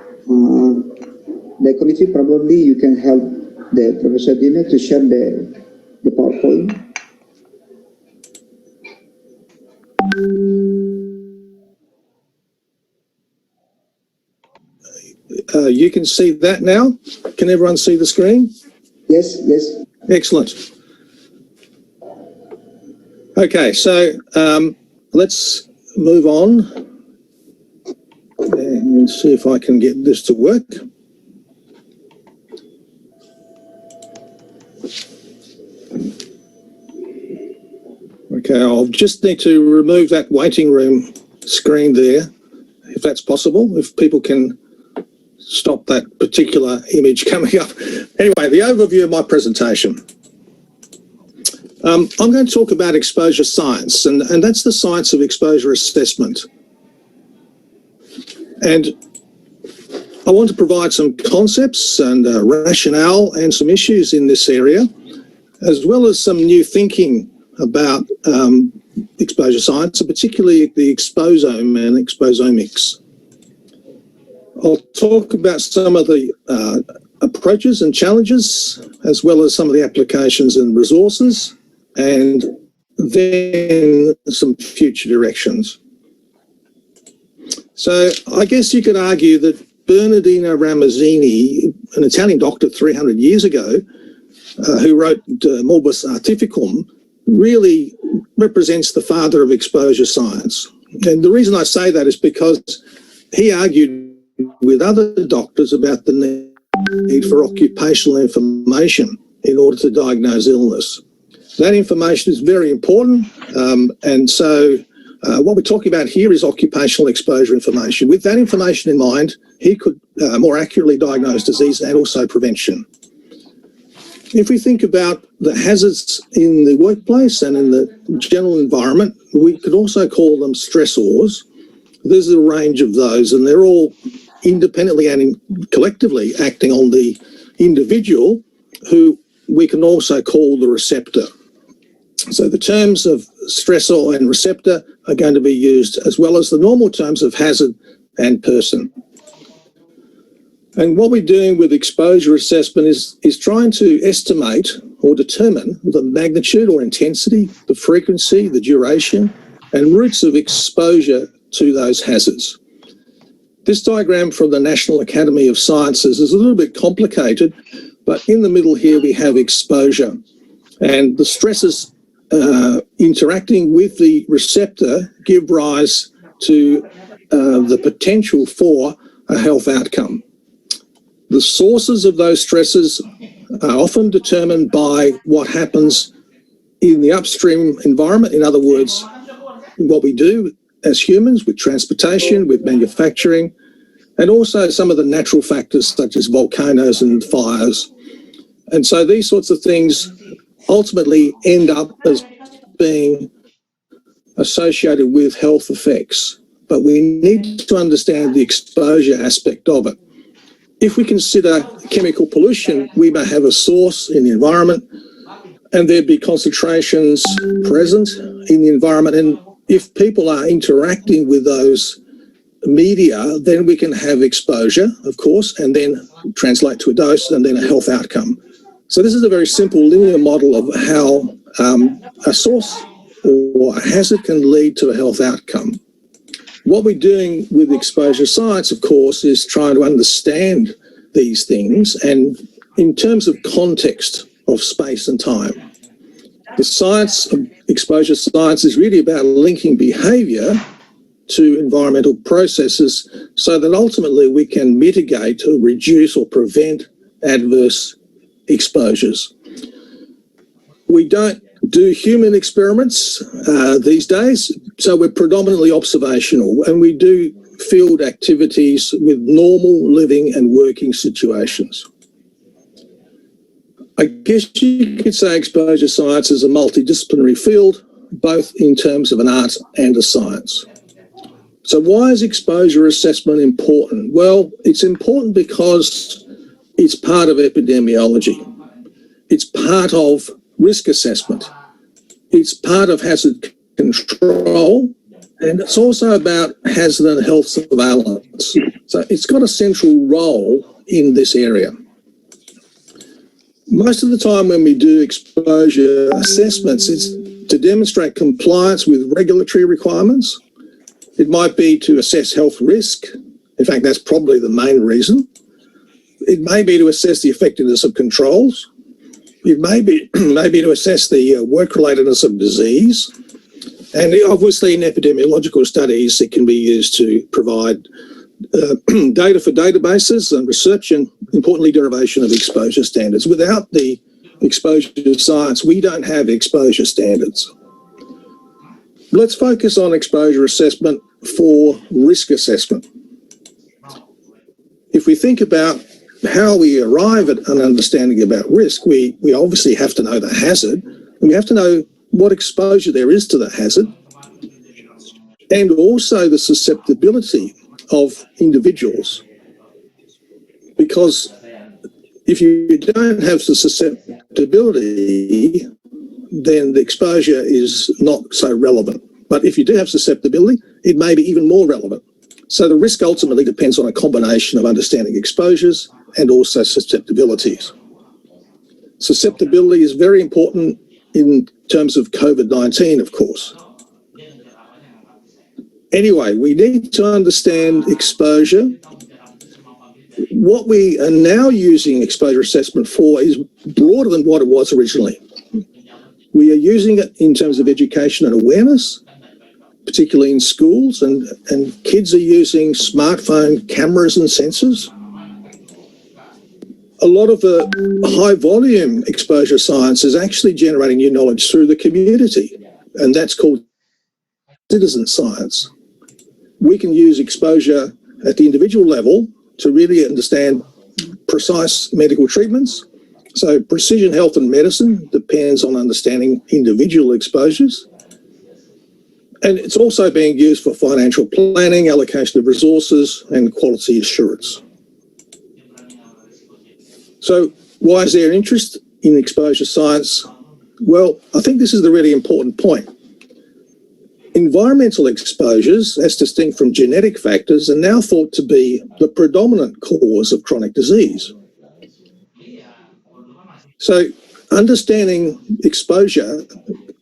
The committee, probably you can help the Professor Dina to share the PowerPoint. You can see that now. Can everyone see the screen? Yes, yes. Excellent. Okay, so let's move on and see if I can get this to work. Okay, I'll just need to remove that waiting room screen there, if that's possible, if people can stop that particular image coming up. Anyway, the overview of my presentation. I'm going to talk about exposure science, and that's the science of exposure assessment. And I want to provide some concepts and rationale and some issues in this area, as well as some new thinking about exposure science, and particularly the exposome and exposomics. I'll talk about some of the approaches and challenges, as well as some of the applications and resources, and then some future directions. So I guess you could argue that Bernardino Ramazzini, an Italian doctor 300 years ago, who wrote Morbus Artificum, really represents the father of exposure science. And the reason I say that is because he argued with other doctors about the need for occupational information in order to diagnose illness. That information is very important, and so what we're talking about here is occupational exposure information. With that information in mind, he could more accurately diagnose disease and also prevention. If we think about the hazards in the workplace and in the general environment, we could also call them stressors. There's a range of those, and they're all independently and collectively acting on the individual, who we can also call the receptor. So the terms of stressor and receptor are going to be used, as well as the normal terms of hazard and person. And what we're doing with exposure assessment is trying to estimate or determine the magnitude or intensity, the frequency, the duration, and routes of exposure to those hazards. This diagram from the National Academy of Sciences is a little bit complicated, but in the middle here we have exposure, and the stresses interacting with the receptor give rise to the potential for a health outcome. The sources of those stresses are often determined by what happens in the upstream environment. In other words, what we do as humans with transportation, with manufacturing, and also some of the natural factors such as volcanoes and fires. And so these sorts of things ultimately end up as being associated with health effects. But we need to understand the exposure aspect of it. If we consider chemical pollution, we may have a source in the environment and there'd be concentrations present in the environment. And if people are interacting with those media, then we can have exposure, of course, and then translate to a dose and then a health outcome. So this is a very simple linear model of how a source or a hazard can lead to a health outcome. What we're doing with exposure science, of course, is trying to understand these things and in terms of context of space and time. The science of exposure science is really about linking behaviour to environmental processes so that ultimately we can mitigate or reduce or prevent adverse exposures. We don't do human experiments these days, so we're predominantly observational, and we do field activities with normal living and working situations. I guess you could say exposure science is a multidisciplinary field, both in terms of an art and a science. So why is exposure assessment important? Well, it's important because it's part of epidemiology. It's part of risk assessment. It's part of hazard control, and it's also about hazard and health surveillance. So it's got a central role in this area. Most of the time when we do exposure assessments, it's to demonstrate compliance with regulatory requirements. It might be to assess health risk. In fact, that's probably the main reason. It may be to assess the effectiveness of controls. It may be to assess the work-relatedness of disease. And obviously in epidemiological studies, it can be used to provide data for databases and research and, importantly, derivation of exposure standards. Without the exposure science, we don't have exposure standards. Let's focus on exposure assessment for risk assessment. If we think about how we arrive at an understanding about risk, we obviously have to know the hazard, and we have to know what exposure there is to the hazard, and also the susceptibility of individuals. Because if you don't have the susceptibility, then the exposure is not so relevant. But if you do have susceptibility, it may be even more relevant. So the risk ultimately depends on a combination of understanding exposures and also susceptibilities. Susceptibility is very important in terms of COVID-19, of course. Anyway, we need to understand exposure. What we are now using exposure assessment for is broader than what it was originally. We are using it in terms of education and awareness, particularly in schools, and kids are using smartphone cameras and sensors. A lot of the high volume exposure science is actually generating new knowledge through the community, and that's called citizen science. We can use exposure at the individual level to really understand precise medical treatments. So precision health and medicine depends on understanding individual exposures. And it's also being used for financial planning, allocation of resources, and quality assurance. So why is there interest in exposure science? Well, I think this is the really important point. Environmental exposures, as distinct from genetic factors, are now thought to be the predominant cause of chronic disease. So understanding exposure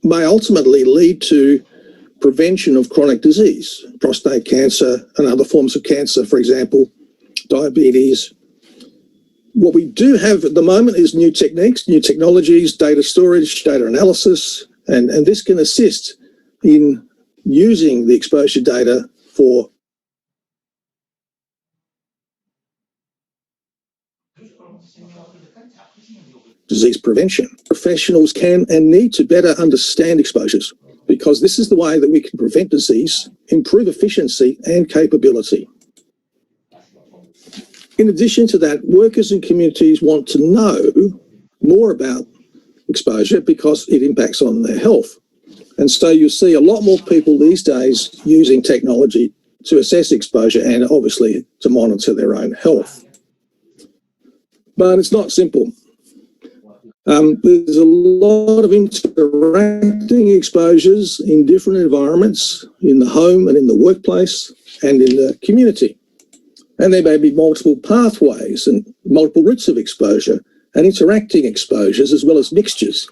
may ultimately lead to prevention of chronic disease, prostate cancer and other forms of cancer, for example, diabetes. What we do have at the moment is new techniques, new technologies, data storage, data analysis, and this can assist in using the exposure data for disease prevention. Professionals can and need to better understand exposures, because this is the way that we can prevent disease, improve efficiency and capability. In addition to that, workers and communities want to know more about exposure because it impacts on their health. And so you see a lot more people these days using technology to assess exposure and obviously to monitor their own health. But it's not simple. There's a lot of interacting exposures in different environments, in the home and in the workplace and in the community. And there may be multiple pathways and multiple routes of exposure and interacting exposures as well as mixtures.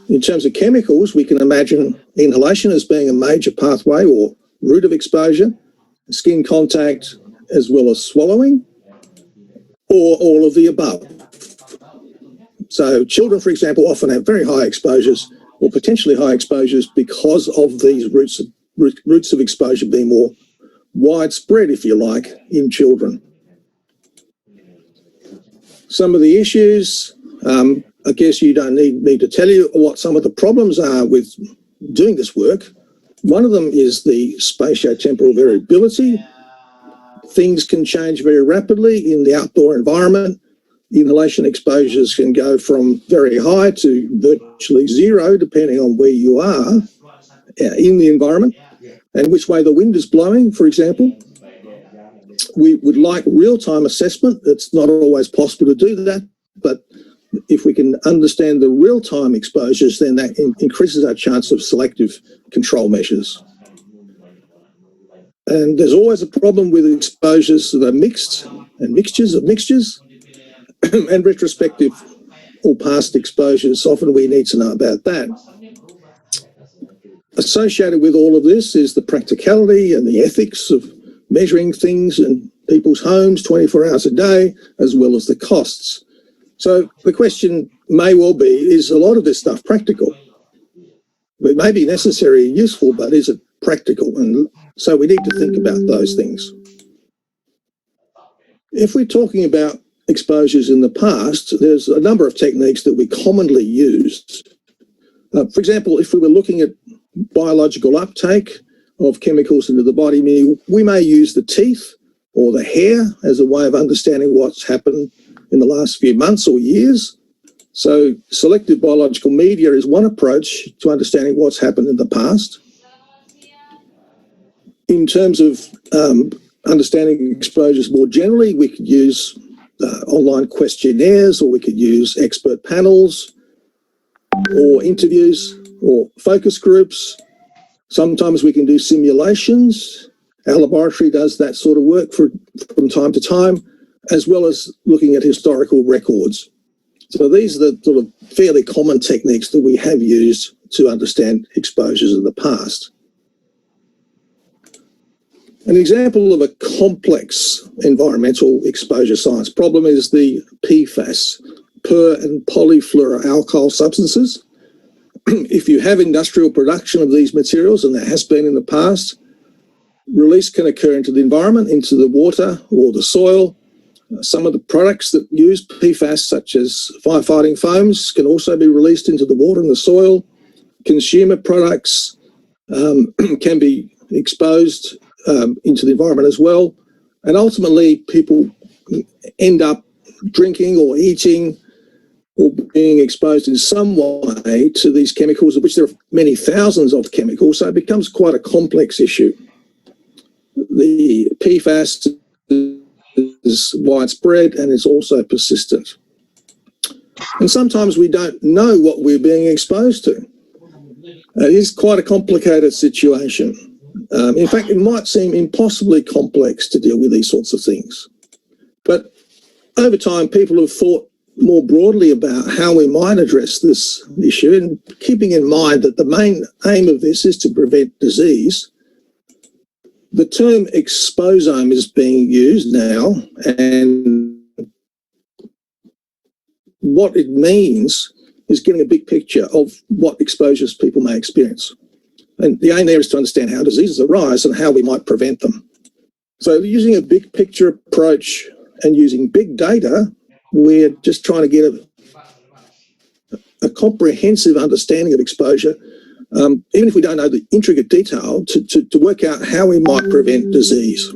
In terms of chemicals, we can imagine inhalation as being a major pathway or route of exposure, skin contact as well as swallowing, or all of the above. So children, for example, often have very high exposures or potentially high exposures because of these routes of exposure being more widespread, if you like, in children. Some of the issues, I guess you don't need me to tell you what some of the problems are with doing this work. One of them is the spatiotemporal variability. Things can change very rapidly in the outdoor environment. inhalation exposures can go from very high to virtually zero, depending on where you are in the environment and which way the wind is blowing, for example. We would like real-time assessment. It's not always possible to do that, but if we can understand the real-time exposures, then that increases our chance of selective control measures. And there's always a problem with exposures that are mixed and mixtures of mixtures and retrospective or past exposures. Often we need to know about that. Associated with all of this is the practicality and the ethics of measuring things in people's homes 24 hours a day, as well as the costs. So the question may well be, is a lot of this stuff practical? It may be necessary and useful, but is it practical? And so we need to think about those things. If we're talking about exposures in the past, there's a number of techniques that we commonly use. For example, if we were looking at biological uptake of chemicals into the body, we may use the teeth or the hair as a way of understanding what's happened in the last few months or years. So selective biological media is one approach to understanding what's happened in the past. In terms of understanding exposures more generally, we could use online questionnaires, or we could use expert panels or interviews or focus groups. Sometimes we can do simulations. Our laboratory does that sort of work from time to time, as well as looking at historical records. So these are the sort of fairly common techniques that we have used to understand exposures in the past. An example of a complex environmental exposure science problem is the PFAS, per and polyfluoroalkyl substances. If you have industrial production of these materials, and there has been in the past, release can occur into the environment, into the water or the soil. Some of the products that use PFAS, such as firefighting foams, can also be released into the water and the soil. Consumer products can be exposed into the environment as well. And ultimately, people end up drinking or eating or being exposed in some way to these chemicals, of which there are many thousands of chemicals, so it becomes quite a complex issue. The PFAS is widespread and is also persistent. And sometimes we don't know what we're being exposed to. It is quite a complicated situation. In fact, it might seem impossibly complex to deal with these sorts of things. But over time, people have thought more broadly about how we might address this issue, and keeping in mind that the main aim of this is to prevent disease. The term exposome is being used now, and what it means is getting a big picture of what exposures people may experience. And the aim there is to understand how diseases arise and how we might prevent them. So using a big picture approach and using big data, we're just trying to get a comprehensive understanding of exposure, even if we don't know the intricate detail, to work out how we might prevent disease.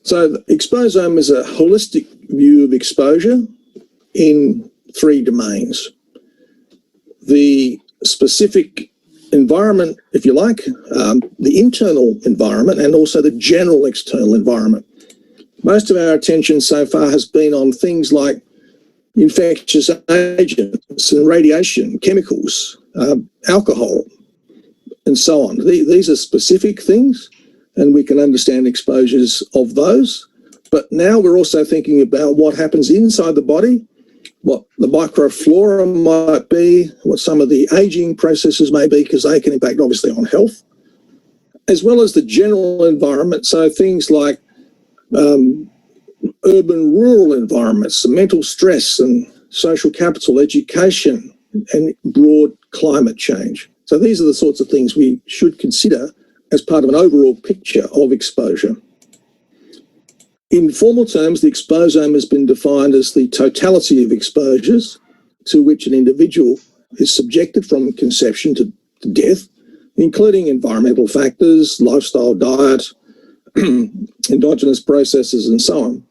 So the exposome is a holistic view of exposure in 3 domains. The specific environment, if you like, the internal environment, and also the general external environment. Most of our attention so far has been on things like infectious agents and radiation, chemicals, alcohol, and so on. These are specific things, and we can understand exposures of those. But now we're also thinking about what happens inside the body, what the microflora might be, what some of the aging processes may be, because they can impact obviously on health, as well as the general environment. So things like urban-rural environments, mental stress and social capital, education, and broad climate change. So these are the sorts of things we should consider as part of an overall picture of exposure. In formal terms, the exposome has been defined as the totality of exposures to which an individual is subjected from conception to death, including environmental factors, lifestyle, diet, endogenous processes, and so on.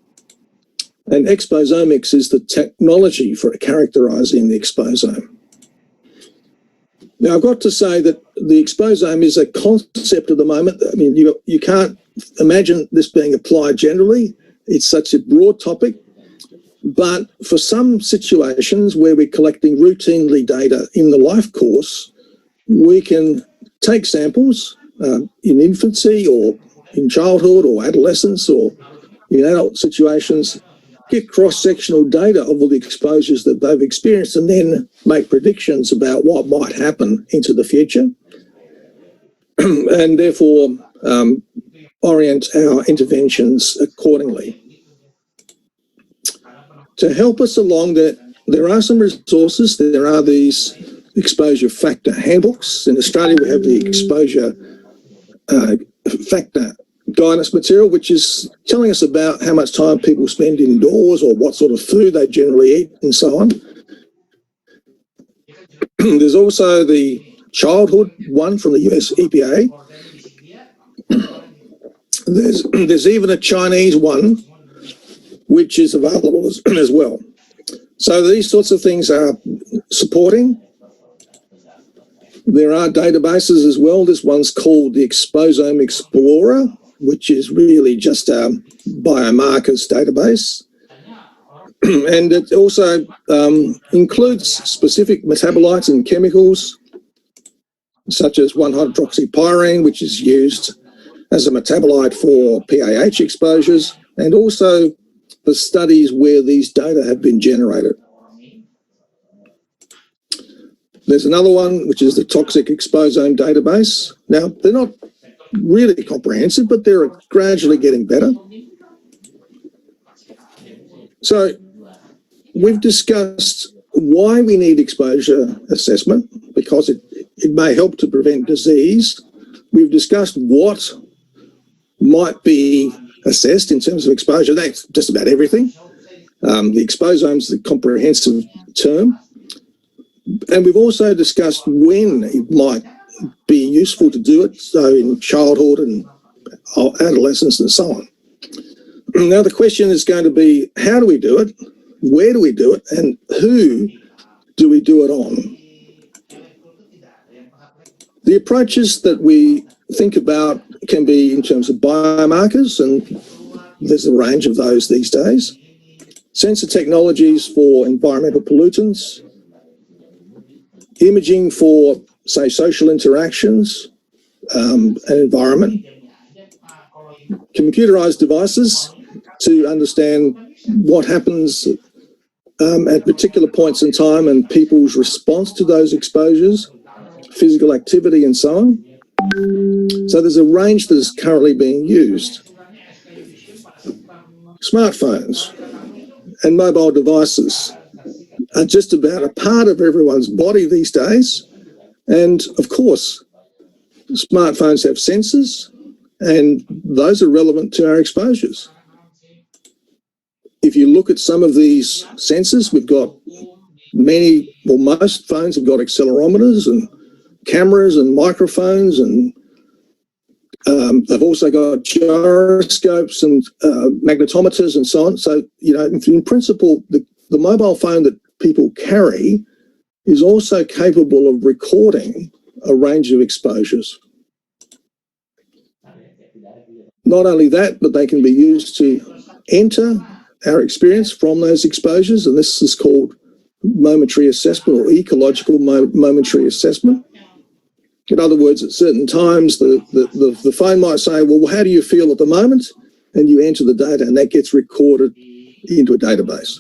And exposomics is the technology for characterising the exposome. Now, I've got to say that the exposome is a concept at the moment. I mean, you can't imagine this being applied generally. It's such a broad topic. But for some situations where we're collecting routinely data in the life course, we can take samples in infancy or in childhood or adolescence or in adult situations, get cross-sectional data of all the exposures that they've experienced and then make predictions about what might happen into the future and therefore orient our interventions accordingly. To help us along, there are some resources. There are these exposure factor handbooks. In Australia, we have the exposure factor guidance material, which is telling us about how much time people spend indoors or what sort of food they generally eat and so on. There's also the childhood one from the US EPA. There's even a Chinese one, which is available as well. So these sorts of things are supporting. There are databases as well. This one's called the Exposome Explorer, which is really just a biomarkers database. And it also includes specific metabolites and chemicals, such as 1-hydroxypyrene, which is used as a metabolite for PAH exposures, and also the studies where these data have been generated. There's another one, which is the Toxic Exposome Database. Now, they're not really comprehensive, but they're gradually getting better. So we've discussed why we need exposure assessment, because it may help to prevent disease. We've discussed what might be assessed in terms of exposure. That's just about everything. The exposome is the comprehensive term. And we've also discussed when it might be useful to do it, so in childhood and adolescence and so on. Now the question is going to be, how do we do it, where do we do it, and who do we do it on? The approaches that we think about can be in terms of biomarkers, and there's a range of those these days. Sensor technologies for environmental pollutants, imaging for, say, social interactions and environment, computerized devices to understand what happens at particular points in time and people's response to those exposures, physical activity and so on. So there's a range that is currently being used. Smartphones and mobile devices are just about a part of everyone's body these days. And of course, smartphones have sensors, and those are relevant to our exposures. If you look at some of these sensors, we've got most phones have got accelerometers and cameras and microphones, and they've also got gyroscopes and magnetometers and so on. So, you know, in principle, the mobile phone that people carry is also capable of recording a range of exposures. Not only that, but they can be used to enter our experience from those exposures, and this is called momentary assessment or ecological momentary assessment. In other words, at certain times, the phone might say, well, how do you feel at the moment? And you enter the data, and that gets recorded into a database.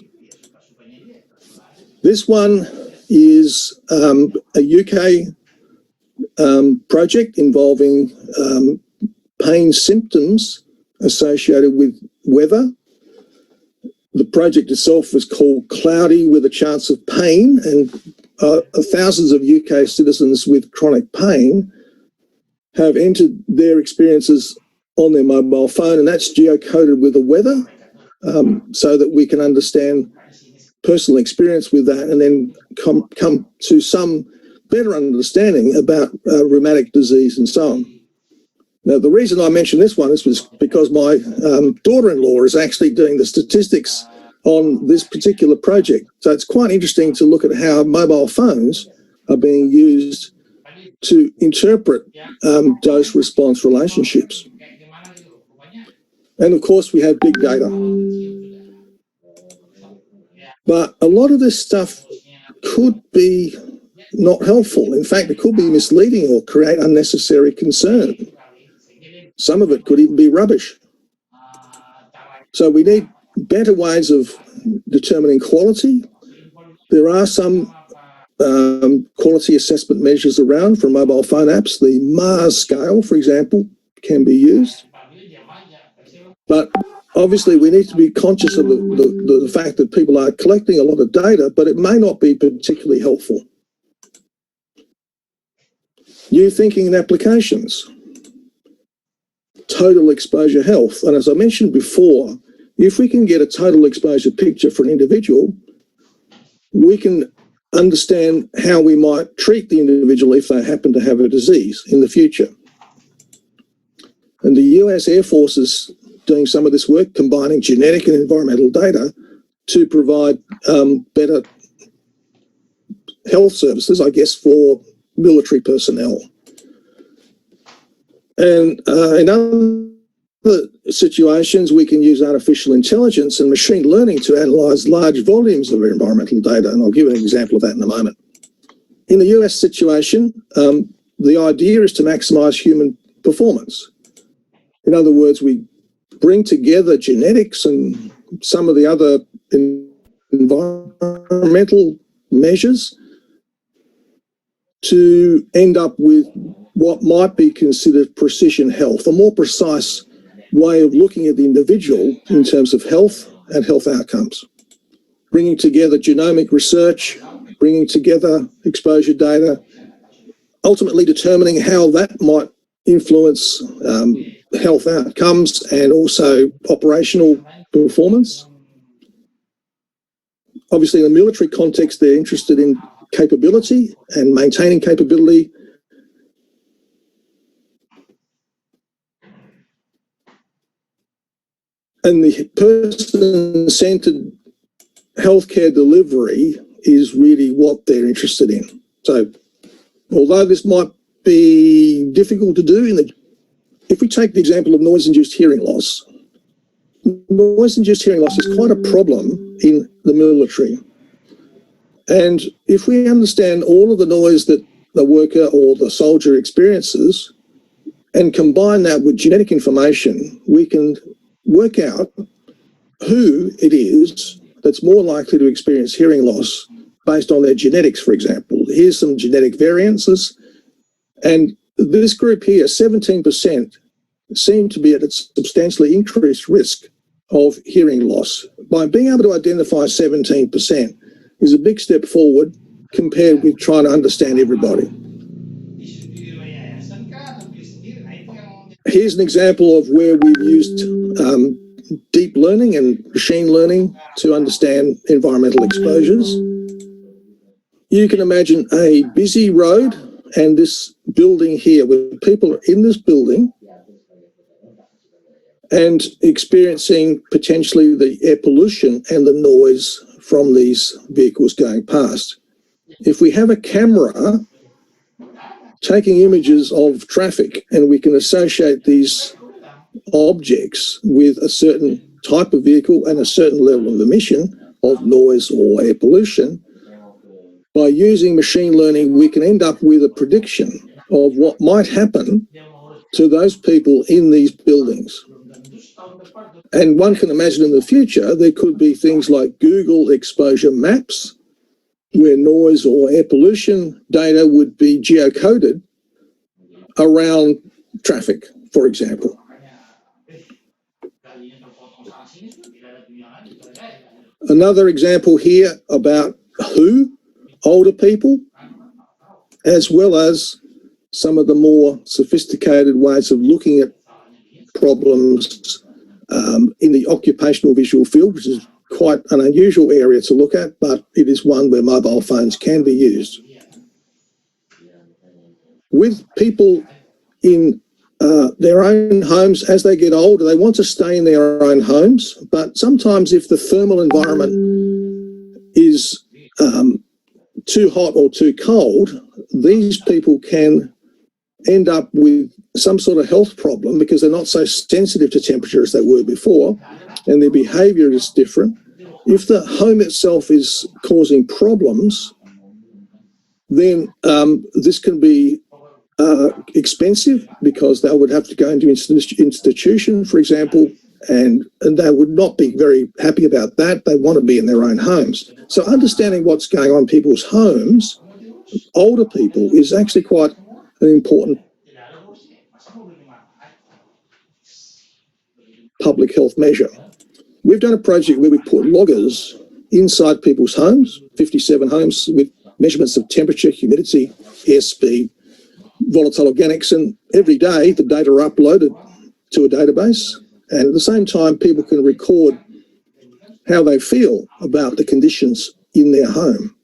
This one is a UK project involving pain symptoms associated with weather. The project itself was called Cloudy with a Chance of Pain, and thousands of UK citizens with chronic pain have entered their experiences on their mobile phone, and that's geocoded with the weather so that we can understand personal experience with that and then come to some better understanding about rheumatic disease and so on. Now, the reason I mention this one is because my daughter-in-law is actually doing the statistics on this particular project. So it's quite interesting to look at how mobile phones are being used to interpret dose-response relationships. And of course, we have big data. But a lot of this stuff could be not helpful. In fact, it could be misleading or create unnecessary concern. Some of it could even be rubbish. So we need better ways of determining quality. There are some quality assessment measures around for mobile phone apps. The Mars scale, for example, can be used. But obviously we need to be conscious of the fact that people are collecting a lot of data, but it may not be particularly helpful. New thinking and applications. Total exposure health. And as I mentioned before, if we can get a total exposure picture for an individual, we can understand how we might treat the individual if they happen to have a disease in the future. And the US Air Force is doing some of this work, combining genetic and environmental data to provide better health services, I guess, for military personnel. And in other situations, we can use artificial intelligence and machine learning to analyse large volumes of environmental data, and I'll give an example of that in a moment. In the US situation, the idea is to maximise human performance. In other words, we bring together genetics and some of the other environmental measures to end up with what might be considered precision health, a more precise way of looking at the individual in terms of health and health outcomes. Bringing together genomic research, bringing together exposure data, ultimately determining how that might influence health outcomes and also operational performance. Obviously, in the military context, they're interested in capability and maintaining capability. And the person-centered healthcare delivery is really what they're interested in. So, although this might be difficult to do, if we take the example of noise-induced hearing loss, noise-induced hearing loss is quite a problem in the military. And if we understand all of the noise that the worker or the soldier experiences and combine that with genetic information, we can work out who it is that's more likely to experience hearing loss based on their genetics, for example. Here's some genetic variances. And this group here, 17%, seem to be at a substantially increased risk of hearing loss. By being able to identify 17% is a big step forward compared with trying to understand everybody. Here's an example of where we've used deep learning and machine learning to understand environmental exposures. You can imagine a busy road and this building here, where people are in this building and experiencing potentially the air pollution and the noise from these vehicles going past. If we have a camera taking images of traffic and we can associate these objects with a certain type of vehicle and a certain level of emission of noise or air pollution, by using machine learning, we can end up with a prediction of what might happen to those people in these buildings. And one can imagine in the future, there could be things like Google exposure maps, where noise or air pollution data would be geocoded around traffic, for example. Another example here about who, older people, as well as some of the more sophisticated ways of looking at problems in the occupational visual field, which is quite an unusual area to look at, but it is one where mobile phones can be used. With people in their own homes as they get older. They want to stay in their own homes, but sometimes if the thermal environment is too hot or too cold, these people can end up with some sort of health problem because they're not so sensitive to temperature as they were before, and their behaviour is different. If the home itself is causing problems, then this can be expensive because they would have to go into institution, for example, and they would not be very happy about that. They want to be in their own homes. So understanding what's going on in people's homes, older people, is actually quite an important public health measure. We've done a project where we put loggers inside people's homes, 57 homes, with measurements of temperature, humidity, airspeed, volatile organics, and every day the data are uploaded to a database, and at the same time people can record how they feel about the conditions in their home.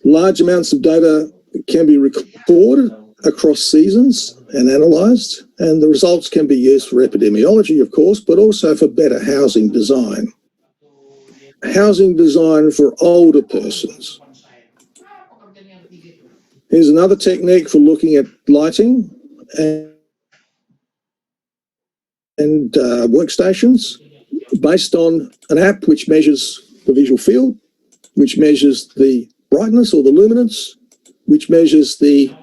Large amounts of data can be recorded across seasons and analysed, and the results can be used for epidemiology, of course, but also for better housing design. Housing design for older persons. Here's another technique for looking at lighting and workstations based on an app which measures the visual field, which measures the brightness or the luminance, which measures the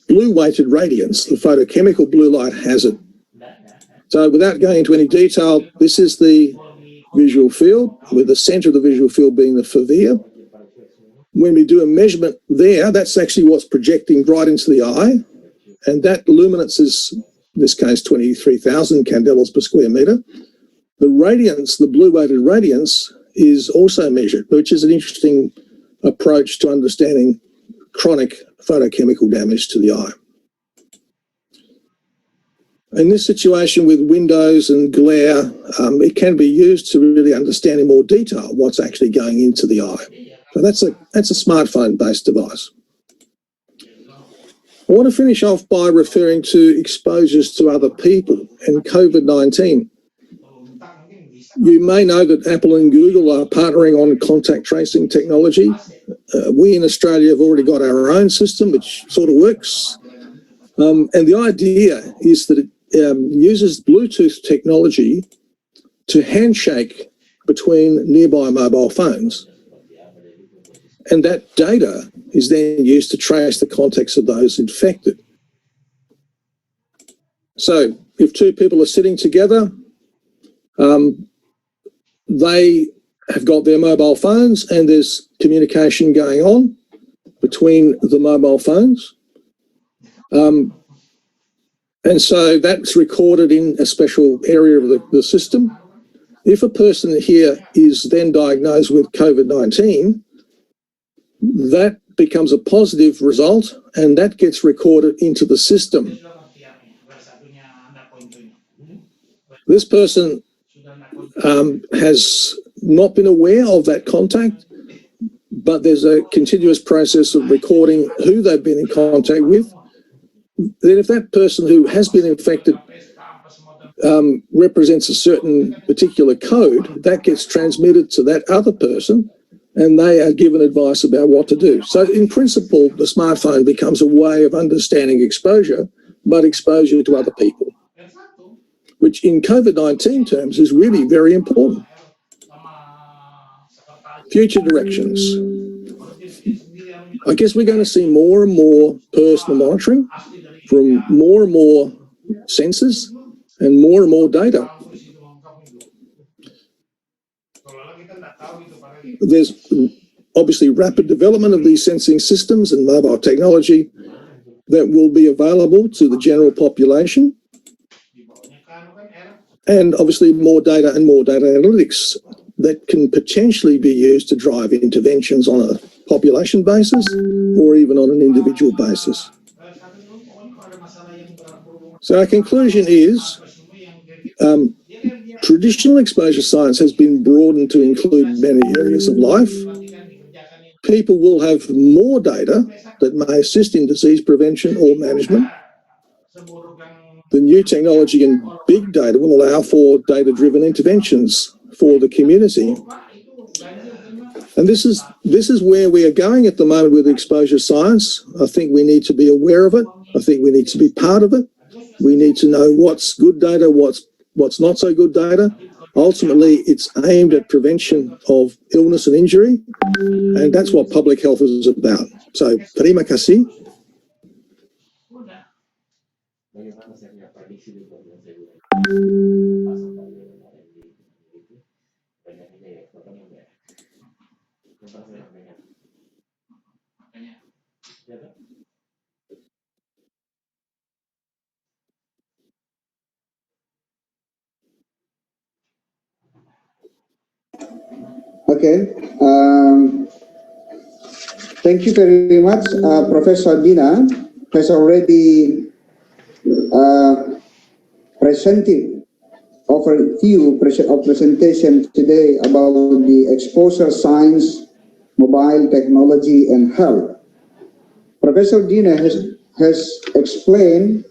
blue-weighted radiance, the photochemical blue light hazard. So without going into any detail, this is the visual field, with the centre of the visual field being the fovea. When we do a measurement there, that's actually what's projecting right into the eye, and that luminance is, in this case, 23,000 candelas per square metre. The radiance, the blue-weighted radiance, is also measured, which is an interesting approach to understanding chronic photochemical damage to the eye. In this situation with windows and glare, it can be used to really understand in more detail what's actually going into the eye. So that's a smartphone-based device. I want to finish off by referring to exposures to other people and COVID-19. You may know that Apple and Google are partnering on contact tracing technology. We in Australia have already got our own system, which sort of works. And the idea is that it uses Bluetooth technology to handshake between nearby mobile phones. And that data is then used to trace the contacts of those infected. So if two people are sitting together, they have got their mobile phones and there's communication going on between the mobile phones. And so that's recorded in a special area of the system. If a person here is then diagnosed with COVID-19, that becomes a positive result and that gets recorded into the system. This person has not been aware of that contact, but there's a continuous process of recording who they've been in contact with. Then if that person who has been infected represents a certain particular code, that gets transmitted to that other person and they are given advice about what to do. So in principle, the smartphone becomes a way of understanding exposure, but exposure to other people, which in COVID-19 terms is really very important. Future directions. I guess we're going to see more and more personal monitoring from more and more sensors and more data. There's obviously rapid development of these sensing systems and mobile technology that will be available to the general population. And obviously more data and more data analytics that can potentially be used to drive interventions on a population basis or even on an individual basis. So our conclusion is traditional exposure science has been broadened to include many areas of life. people will have more data that may assist in disease prevention or management. The new technology and big data will allow for data-driven interventions for the community. And this is where we are going at the moment with exposure science. I think we need to be aware of it. I think we need to be part of it. We need to know what's good data, what's not so good data. Ultimately, it's aimed at prevention of illness and injury, and that's what public health is about. So, terima kasih. Okay. Thank you very much. Professor Dina has already presented over a few presentation today about the exposure science, mobile technology, and health. Professor Dina has explained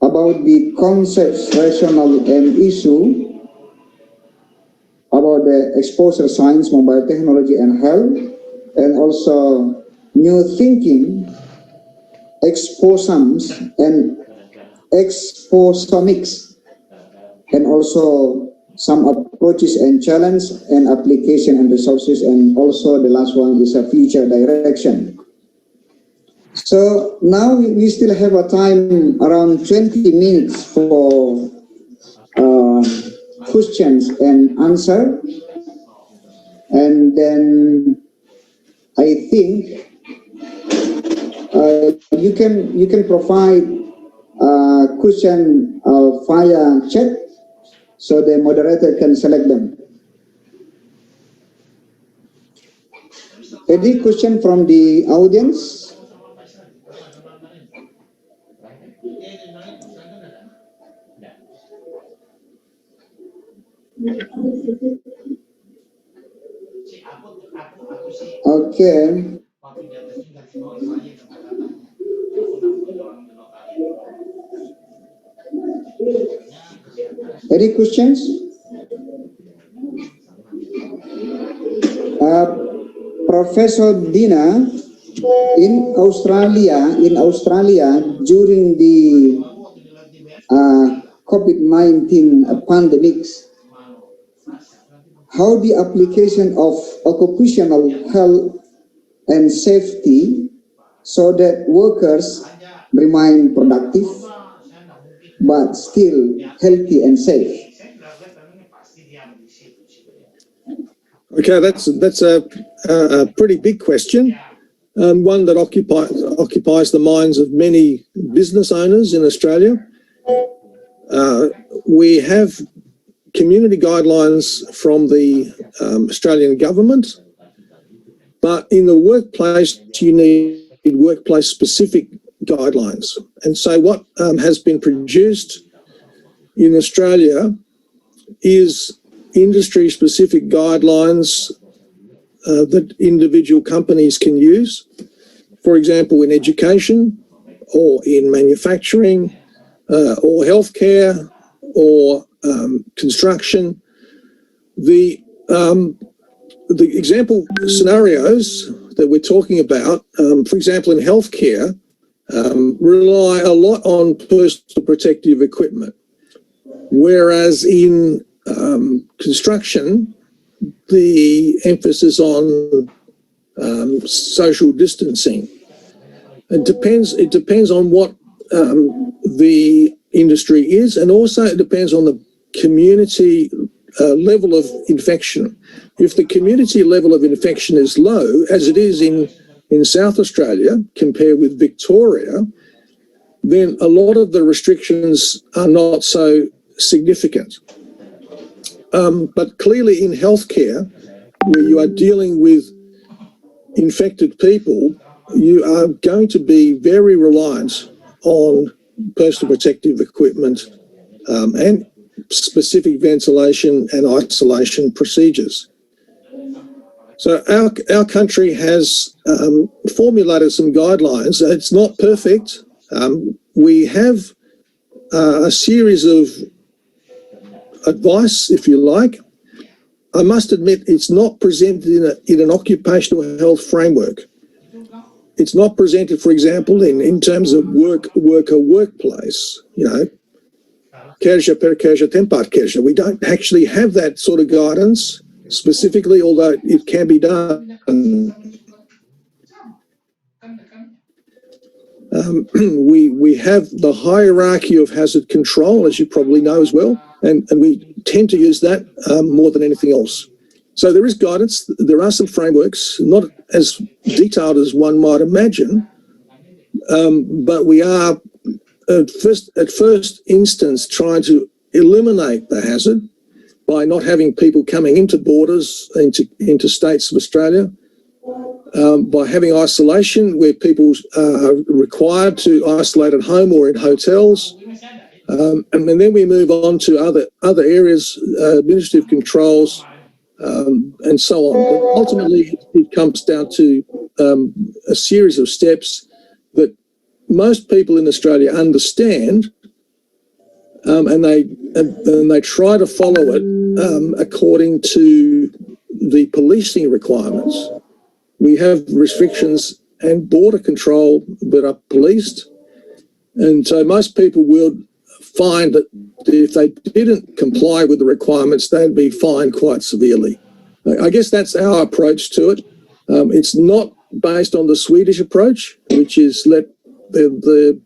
about the concepts, rationale, and issue about the exposure science, mobile technology, and health, and also new thinking, exposams, and exposonics, and also some approaches and challenge and application and resources, and also the last one is a future direction. So now we still have a time around 20 minutes for questions and answer, and then I think you can provide question via chat, so the moderator can select them. Any question from the audience? Okay. Any questions? Professor Dina, in Australia during the COVID-19 pandemics, how the application of occupational health and safety so that workers remain productive but still healthy and safe? Okay, that's a pretty big question, one that occupies the minds of many business owners in Australia. We have community guidelines from the Australian government, but in the workplace you need workplace-specific guidelines. And so what has been produced in Australia is industry-specific guidelines that individual companies can use. For example, in education or in manufacturing or healthcare or construction. The example scenarios that we're talking about, for example, in healthcare, rely a lot on personal protective equipment, whereas in construction, the emphasis on social distancing. It depends on what the industry is, and also it depends on the community level of infection. If the community level of infection is low, as it is in South Australia compared with Victoria, then a lot of the restrictions are not so significant. But clearly in healthcare, where you are dealing with infected people, you are going to be very reliant on personal protective equipment and specific ventilation and isolation procedures. So our country has formulated some guidelines. It's not perfect. We have a series of advice, if you like. I must admit, it's not presented in an occupational health framework. It's not presented, for example, in terms of workplace, kerja per kerja tempat kerja. We don't actually have that sort of guidance specifically, although it can be done. We have the hierarchy of hazard control, as you probably know as well, and we tend to use that more than anything else. So there is guidance. There are some frameworks, not as detailed as one might imagine, but we are at first instance trying to eliminate the hazard by not having people coming into borders, into states of Australia, by having isolation where people are required to isolate at home or in hotels. And then we move on to other areas, administrative controls, and so on. But ultimately, it comes down to a series of steps that most people in Australia understand, and they try to follow it according to the policing requirements. We have restrictions and border control that are policed, and so most people will find that if they didn't comply with the requirements, they'd be fined quite severely. I guess that's our approach to it. It's not based on the Swedish approach, which is let the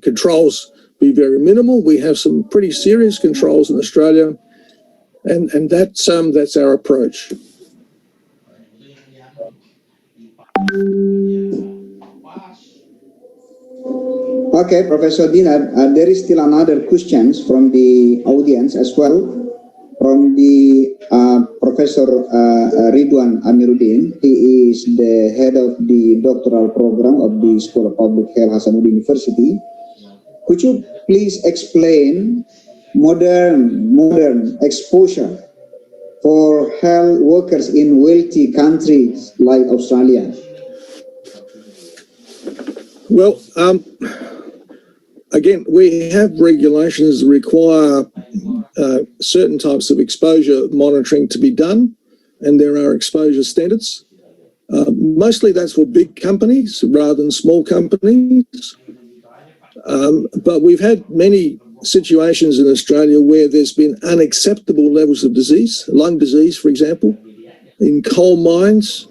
controls be very minimal. We have some pretty serious controls in Australia, and that's our approach. Okay, Professor Dina, there is still another questions from the audience as well, from the Professor Ridwan Amiruddin. He is the head of the doctoral program of the School of Public Health, Hasanuddin University. Could you please explain modern exposure for health workers in wealthy countries like Australia? Well, again, we have regulations that require certain types of exposure monitoring to be done, and there are exposure standards. Mostly that's for big companies rather than small companies. But we've had many situations in Australia where there's been unacceptable levels of disease, lung disease, for example. In coal mines,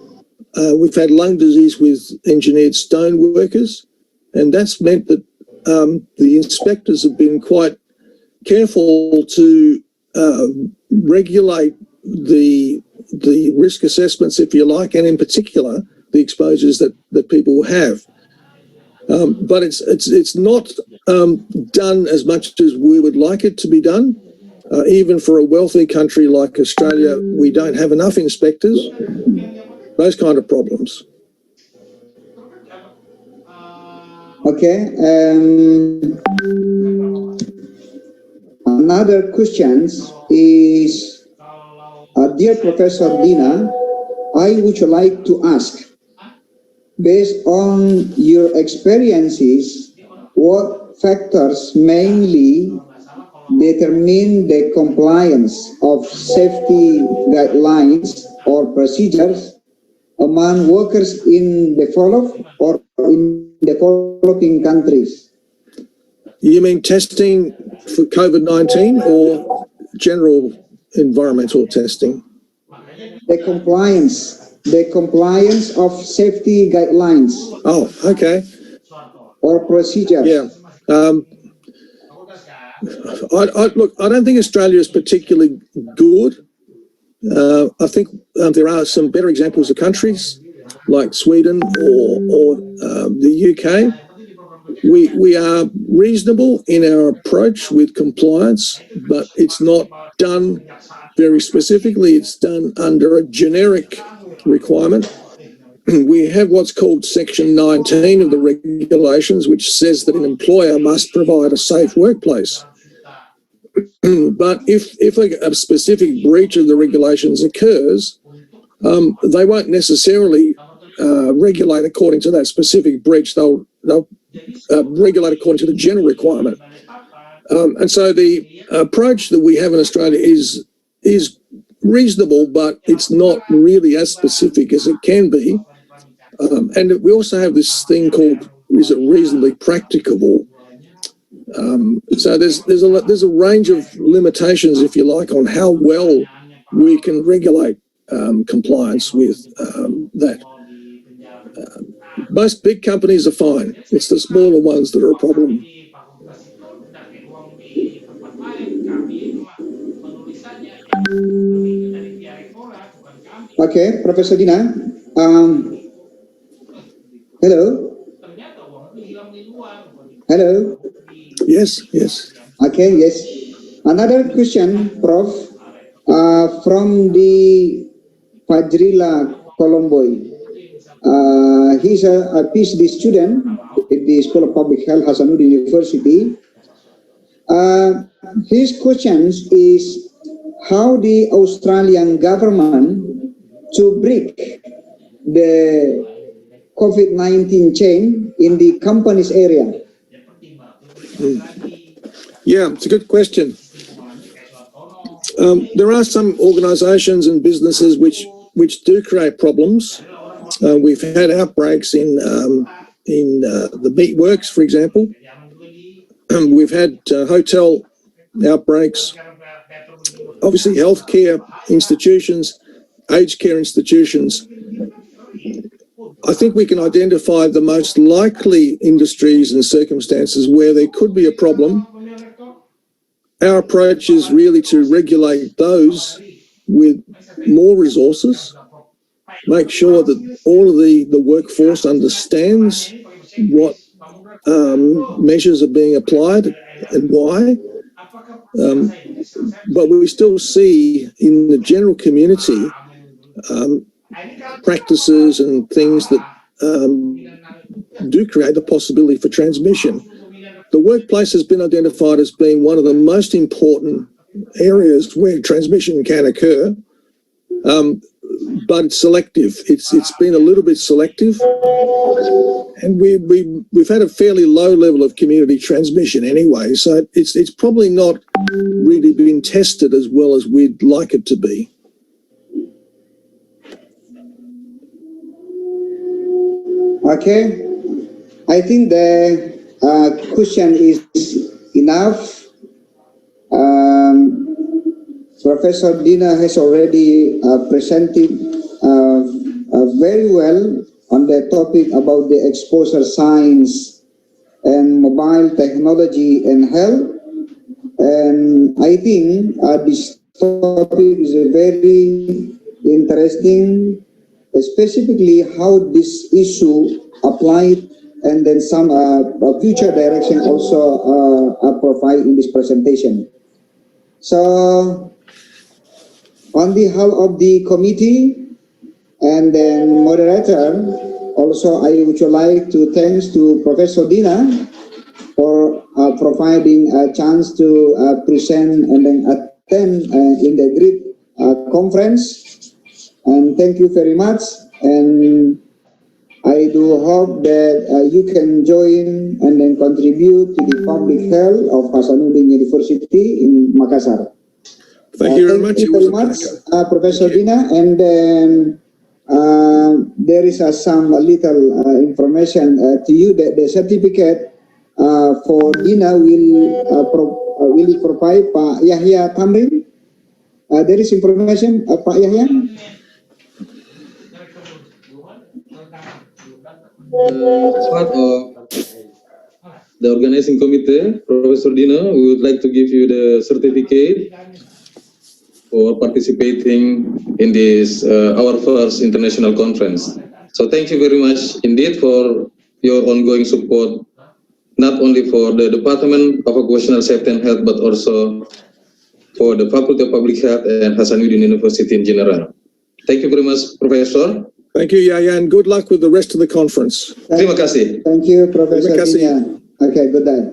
we've had lung disease with engineered stone workers, and that's meant that the inspectors have been quite careful to regulate the risk assessments, if you like, and in particular the exposures that people have. But it's not done as much as we would like it to be done. Even for a wealthy country like Australia, we don't have enough inspectors. Those kind of problems. Okay. Another question is, dear Professor Dina, I would like to ask, based on your experiences, what factors mainly determine the compliance of safety guidelines or procedures among workers in developed or in developing countries? You mean testing for COVID-19 or general environmental testing? The compliance of safety guidelines. Oh, okay. Or procedures. Yeah. Look, I don't think Australia is particularly good. I think there are some better examples of countries like Sweden or the UK. We are reasonable in our approach with compliance, but it's not done very specifically. It's done under a generic requirement. We have what's called Section 19 of the regulations, which says that an employer must provide a safe workplace. But if a specific breach of the regulations occurs, they won't necessarily regulate according to that specific breach. They'll regulate according to the general requirement. And so the approach that we have in Australia is reasonable, but it's not really as specific as it can be. And we also have this thing called, is it reasonably practicable? So there's a range of limitations, if you like, on how well we can regulate compliance with that. Most big companies are fine. It's the smaller ones that are a problem. Okay, Professor Dina. Hello. Hello. Yes. Okay, yes. Another question, Prof. From the Fajrila Colomboy. He's a PhD student at the School of Public Health, Hasanuddin University. His question is how the Australian government to break the COVID-19 chain in the company's area. Yeah, it's a good question. There are some organisations and businesses which do create problems. We've had outbreaks in the meat works, for example. We've had hotel outbreaks. Obviously, healthcare institutions, aged care institutions. I think we can identify the most likely industries and circumstances where there could be a problem. Our approach is really to regulate those with more resources, make sure that all of the workforce understands what measures are being applied and why. But we still see in the general community practices and things that do create the possibility for transmission. The workplace has been identified as being one of the most important areas where transmission can occur, but it's selective. It's been a little bit selective, and we've had a fairly low level of community transmission anyway. So it's probably not really been tested as well as we'd like it to be. Okay, I think the question is enough. Professor Dina has already presented very well on the topic about the exposure science and mobile technology and health. And I think this topic is a very interesting, specifically how this issue applied, and then some future direction also provide in this presentation. So on behalf of the committee and then moderator, also I would like to thanks to Professor Dina for providing a chance to present and then attend in the great conference. And thank you very much. And I do hope that you can join and then contribute to the public health of Hasanuddin University in Makassar. Thank you very much. Thank you very much, Professor Dina. And then there is some little information to you that the certificate for Dina will provide Pak Yahya Tamrin. There is information, Pak Yahya. As part of the organizing committee, Professor Dina, we would like to give you the certificate for participating in this our first international conference. So thank you very much indeed for your ongoing support, not only for the Department of Occupational Safety and Health, but also for the Faculty of Public Health and Hasanuddin University in general. Thank you very much, Professor. Thank you, Yahya, and good luck with the rest of the conference. Terima kasih. Thank you, Professor Dina. Okay, good day.